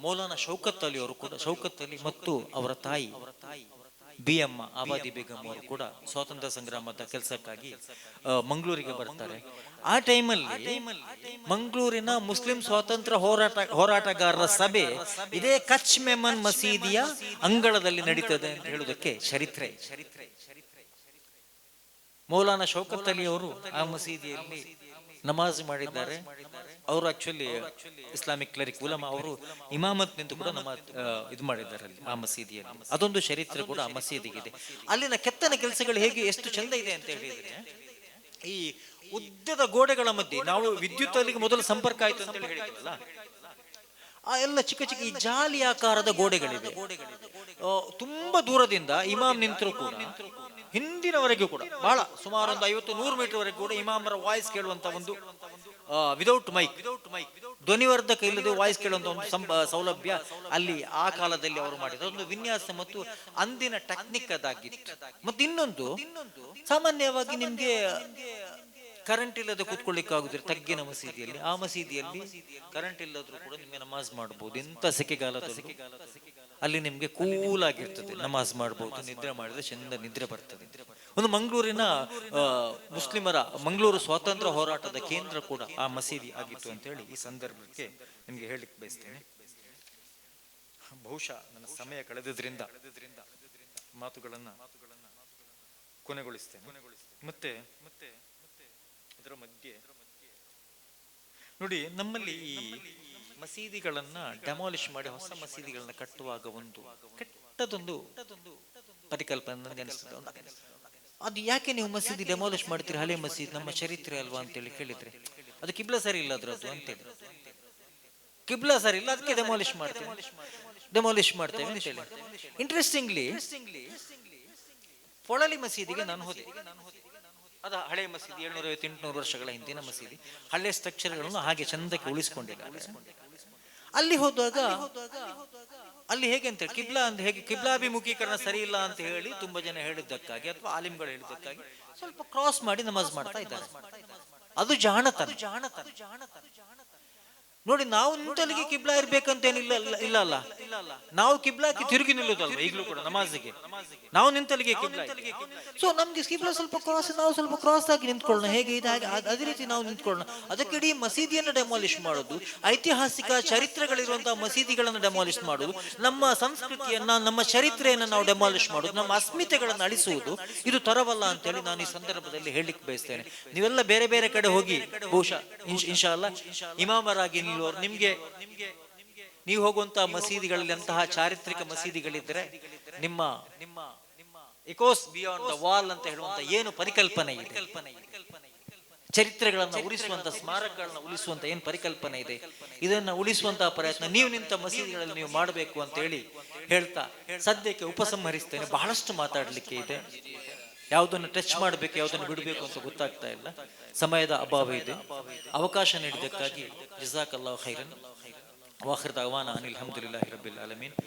ಮೌಲಾನಾ ಶೌಕತ್ ಅಲಿ ಅವರು ಕೂಡ, ಶೌಕತ್ ಅಲಿ ಮತ್ತು ಅವರ ತಾಯಿ BM ಆಬಾದಿ ಬೇಗಂ ಅವರು ಕೂಡ ಸ್ವಾತಂತ್ರ್ಯ ಸಂಗ್ರಾಮದ ಕೆಲಸಕ್ಕಾಗಿ ಮಂಗಳೂರಿಗೆ ಬರ್ತಾರೆ. ಆ ಟೈಮಲ್ಲಿ ಮಂಗಳೂರಿನ ಮುಸ್ಲಿಂ ಸ್ವಾತಂತ್ರ್ಯ ಹೋರಾಟಗಾರರ ಸಭೆ ಇದೇ ಕಚ್ ಮೆಮನ್ ಮಸೀದಿಯ ಅಂಗಳದಲ್ಲಿ ನಡೀತದೆ ಅಂತ ಹೇಳುವುದಕ್ಕೆ ಚರಿತ್ರೆ. ಮೌಲಾನಾ ಶೌಕತ್ ಅಲಿ ಅವರು ಆ ಮಸೀದಿಯಲ್ಲಿ ನಮಾಜ್ ಮಾಡಿದ್ದಾರೆ. ಅವರು ಆಕ್ಚುಲಿ ಇಸ್ಲಾಮಿಕ್ ಕ್ಲರಿಕ್ ಉಲಮಾ, ಅವರು ಇಮಾಮತ್ ನಿಂತು ಕೂಡ ಇದು ಮಾಡಿದ್ದಾರೆ ಅಲ್ಲಿ ಆ ಮಸೀದಿಯಲ್ಲಿ. ಅದೊಂದು ಚರಿತ್ರೆ ಕೂಡ ಆ ಮಸೀದಿಗಿದೆ. ಅಲ್ಲಿನ ಕೆತ್ತನೆ ಕೆಲಸಗಳು ಹೇಗೆ ಎಷ್ಟು ಚಂದ ಇದೆ ಅಂತ ಹೇಳಿದ್ರೆ, ಈ ಉದ್ದದ ಗೋಡೆಗಳ ಮಧ್ಯೆ ನಾವು ವಿದ್ಯುತ್ ಅಲ್ಲಿಗೆ ಮೊದಲು ಸಂಪರ್ಕ ಆಯ್ತು ಅಂತ ಹೇಳಿ ಹೇಳಿದ್ರಲ್ಲ, ಆ ಎಲ್ಲ ಚಿಕ್ಕ ಚಿಕ್ಕ ಈ ಜಾಲಿ ಆಕಾರದ ಗೋಡೆಗಳಿವೆ. ತುಂಬಾ ದೂರದಿಂದ ಇಮಾಮ್ ನಿಂತರೂ ಕೂಡ ಹಿಂದಿನವರೆಗೂ ಕೂಡ ಬಹಳ ಸುಮಾರು ಒಂದು 50-100 ಮೀಟರ್ ವರೆಗೂ ಕೂಡ ಇಮಾಮರ ವಾಯ್ಸ್ ಕೇಳುವಂತ ಒಂದು ವಿದೌಟ್ ಮೈಕ್, ಧ್ವನಿವರ್ಧಕ ಇಲ್ಲದೆ ವಾಯ್ಸ್ ಕೇಳುವಂತ ಒಂದು ಸೌಲಭ್ಯ ಅಲ್ಲಿ ಆ ಕಾಲದಲ್ಲಿ ಅವರು ಮಾಡಿದ ಒಂದು ವಿನ್ಯಾಸ ಮತ್ತು ಅಂದಿನ ಟೆಕ್ನಿಕ್ ಅದಾಗಿತ್ತು. ಮತ್ತೆ ಇನ್ನೊಂದು, ಸಾಮಾನ್ಯವಾಗಿ ನಿಮ್ಗೆ ಕರೆಂಟ್ ಇಲ್ಲದೆ ಕೂತ್ಕೊಳ್ಳಿಕ್ಕೆ ಆಗುದಿಲ್ಲ ತಗ್ಗಿನ ಮಸೀದಿಯಲ್ಲಿ. ಆ ಮಸೀದಿಯಲ್ಲಿ ಕರೆಂಟ್ ಇಲ್ಲದ್ರೂ ಕೂಡ ನಿಮ್ಗೆ ನಮಾಜ್ ಮಾಡಬಹುದು. ಇಂಥ ಸೆಕೆಗಾಲದಲ್ಲಿ ಅಲ್ಲಿ ನಿಮ್ಗೆ ಕೂಲ್ ಆಗಿರ್ತದೆ, ನಮಾಜ್ ಮಾಡಬಹುದು. ನಿದ್ರೆ ಮಾಡಿದ್ರೆ ಚಂದ ನಿದ್ರೆ ಬರ್ತದೆ. ಒಂದು ಮಂಗಳೂರಿನ ಮುಸ್ಲಿಮರ ಮಂಗಳೂರು ಸ್ವಾತಂತ್ರ್ಯ ಹೋರಾಟದ ಕೇಂದ್ರ ಕೂಡ ಆ ಮಸೀದಿ ಆಗಿತ್ತು ಅಂತ ಹೇಳಿ ಈ ಸಂದರ್ಭಕ್ಕೆ ನಿಮ್ಗೆ ಹೇಳಿಕ್ ಬಯಸ್ತೇನೆ. ಬಹುಶಃ ನನ್ನ ಸಮಯ ಕಳೆದಿದ್ರಿಂದ ಮಾತುಗಳನ್ನ ಕೊನೆಗೊಳಿಸ್ತೇನೆ. ಮತ್ತೆ ಇದರ ಮಧ್ಯೆ ನೋಡಿ, ನಮ್ಮಲ್ಲಿ ಈ ಮಸೀದಿಗಳನ್ನ ಡೆಮಾಲಿಷ್ ಮಾಡಿ ಹೊಸ ಮಸೀದಿಗಳನ್ನ ಕಟ್ಟುವಾಗ ಒಂದು ಕೆಟ್ಟದೊಂದು ಪರಿಕಲ್ಪನೆ ನನಗೆ ಅನಿಸ್ತದೆ. ಅದು ಯಾಕೆ ನೀವು ಮಸೀದಿ ಡೆಮಾಲಿಷ್ ಮಾಡ್ತೀರಿ, ಹಳೆ ಮಸೀದಿ ನಮ್ಮ ಚರಿತ್ರೆ ಅಲ್ವಾ ಅಂತೇಳಿ ಕೇಳಿದ್ರೆ, ಅದು ಕಿಬ್ಲ ಸರಿ ಇಲ್ಲ ಅದ್ರದ್ದು ಅಂತೇಳಿ, ಕಿಬ್ಲ ಸರಿ ಇಲ್ಲ ಅದಕ್ಕೆ ಡೆಮಾಲಿಷ್ ಮಾಡ್ತೇವೆ ಅಂತೇಳಿ. ಇಂಟ್ರೆಸ್ಟಿಂಗ್ಲಿ ಪೊಳಲಿ ಮಸೀದಿಗೆ ನಾನು ಹೋದೆ. ಅದು ಹಳೆ ಮಸೀದಿ, 750-800 ವರ್ಷಗಳ ಹಿಂದಿನ ಮಸೀದಿ. ಹಳೆ ಸ್ಟ್ರಕ್ಚರ್ಗಳನ್ನು ಹಾಗೆ ಚಂದಕ್ಕೆ ಉಳಿಸ್ಕೊಂಡಿದ್ದಾರೆ. ಅಲ್ಲಿ ಹೋದಾಗ ಅಲ್ಲಿ ಹೇಗೆ ಅಂತ ಹೇಳಿ ಕಿಬ್ಲಾ ಅಂತ ಹೇಗೆ ಕಿಬ್ಲಾಭಿಮುಖೀಕರಣ ಸರಿ ಇಲ್ಲ ಅಂತ ಹೇಳಿ ತುಂಬಾ ಜನ ಹೇಳಿದ್ದಕ್ಕಾಗಿ ಅಥವಾ ಆಲಿಮ್ಗಳು ಹೇಳಿದ್ದಕ್ಕಾಗಿ ಸ್ವಲ್ಪ ಕ್ರಾಸ್ ಮಾಡಿ ನಮಾಜ್ ಮಾಡ್ತಾ ಇದ್ದಾರೆ. ಅದು ಜಾಣತನ. ನೋಡಿ, ನಾವು ನಿಂತಲ್ಲಿಗೆ ಕಿಬ್ಲಾ ಇರ್ಬೇಕಂತ ಏನಿಲ್ಲ, ಇಲ್ಲ ಅಲ್ಲ, ನಾವು ಕಿಬ್ಲಾಕ್ಕೆ ತಿರುಗಿ ನಿಲ್ಲುದಲ್ವ ಈಗಲೂ ಕೂಡ ನಮಾಜಿಗೆ, ನಾವು ನಿಂತಲ್ಲಿಗೆ ಕಿಬ್ಲಾ. ಸೊ ನಮ್ಗೆ ಕಿಬ್ಲಾ ಸ್ವಲ್ಪ ಕ್ರಾಸ್, ನಾವು ಸ್ವಲ್ಪ ಕ್ರಾಸ್ ಆಗಿ ನಿಂತ್ಕೊಳ್ಳೋಣ, ಹೇಗೆ ಇದೆ ಹಾಗೆ ಅದೇ ರೀತಿ ನಾವು ನಿಂತ್ಕೊಳ್ಳೋಣ. ಅದಕ್ಕೆ ಇಡೀ ಮಸೀದಿಯನ್ನು ಡೆಮಾಲಿಷ್ ಮಾಡೋದು, ಐತಿಹಾಸಿಕ ಚರಿತ್ರೆಗಳಿರುವಂತಹ ಮಸೀದಿಗಳನ್ನು ಡೆಮಾಲಿಷ್ ಮಾಡೋದು, ನಮ್ಮ ಸಂಸ್ಕೃತಿಯನ್ನ ನಮ್ಮ ಚರಿತ್ರೆಯನ್ನ ನಾವು ಡೆಮಾಲಿಷ್ ಮಾಡೋದು, ನಮ್ಮ ಅಸ್ಮಿತೆಗಳನ್ನು ಅಳಿಸುವುದು, ಇದು ತರವಲ್ಲ ಅಂತೇಳಿ ನಾನು ಈ ಸಂದರ್ಭದಲ್ಲಿ ಹೇಳಿಕ್ ಬಯಸ್ತೇನೆ. ನೀವೆಲ್ಲ ಬೇರೆ ಬೇರೆ ಕಡೆ ಹೋಗಿ ಬಹುಶಃ ಇನ್ಶಾ ಅಲ್ಲಾ ಇಮಾಮರಾಗಿ ನಿಲ್ಲುವವರು, ನಿಮ್ಗೆ ನೀವು ಹೋಗುವಂತಹ ಮಸೀದಿಗಳಲ್ಲಿ ಅಂತಹ ಚಾರಿತ್ರಿಕ ಮಸೀದಿಗಳಿದ್ರೆ ನಿಮ್ಮ ಇಕೋಸ್ ಬಿಯಾಂಡ್ ದ ವಾಲ್ ಅಂತ ಹೇಳುವಂತ ಏನು ಪರಿಕಲ್ಪನೆ ಇದೆ, ಚರಿತ್ರೆಗಳನ್ನ ಉಳಿಸುವಂತ, ಸ್ಮಾರಕಗಳನ್ನ ಉಳಿಸುವಂತ ಏನ್ ಪರಿಕಲ್ಪನೆ ಇದೆ, ಇದನ್ನ ಉಳಿಸುವಂತಹ ಪ್ರಯತ್ನ ನೀವು ನಿಂತ ಮಸೀದಿಗಳಲ್ಲಿ ನೀವು ಮಾಡಬೇಕು ಅಂತ ಹೇಳಿ ಹೇಳ್ತಾ ಸದ್ಯಕ್ಕೆ ಉಪಸಂಹರಿಸ್ತೇನೆ. ಬಹಳಷ್ಟು ಮಾತಾಡ್ಲಿಕ್ಕೆ ಇದೆ, ಯಾವುದನ್ನು ಟಚ್ ಮಾಡಬೇಕು ಯಾವುದನ್ನು ಬಿಡಬೇಕು ಅಂತ ಗೊತ್ತಾಗ್ತಾ ಇಲ್ಲ, ಸಮಯದ ಅಭಾವ ಇದೆ. ಅವಕಾಶ ನೀಡಿದ್ದಕ್ಕಾಗಿ ಜಜಾಕಲ್ಲಾಹು ಖೈರನ್. ವಾಖಿರ್ ದಅವಾನಾ ಅನಿಲ್ ಹಮ್ದುಲಿಲ್ಲಾಹಿ ರಬ್ಬಿಲ್ ಆಲಮೀನ್.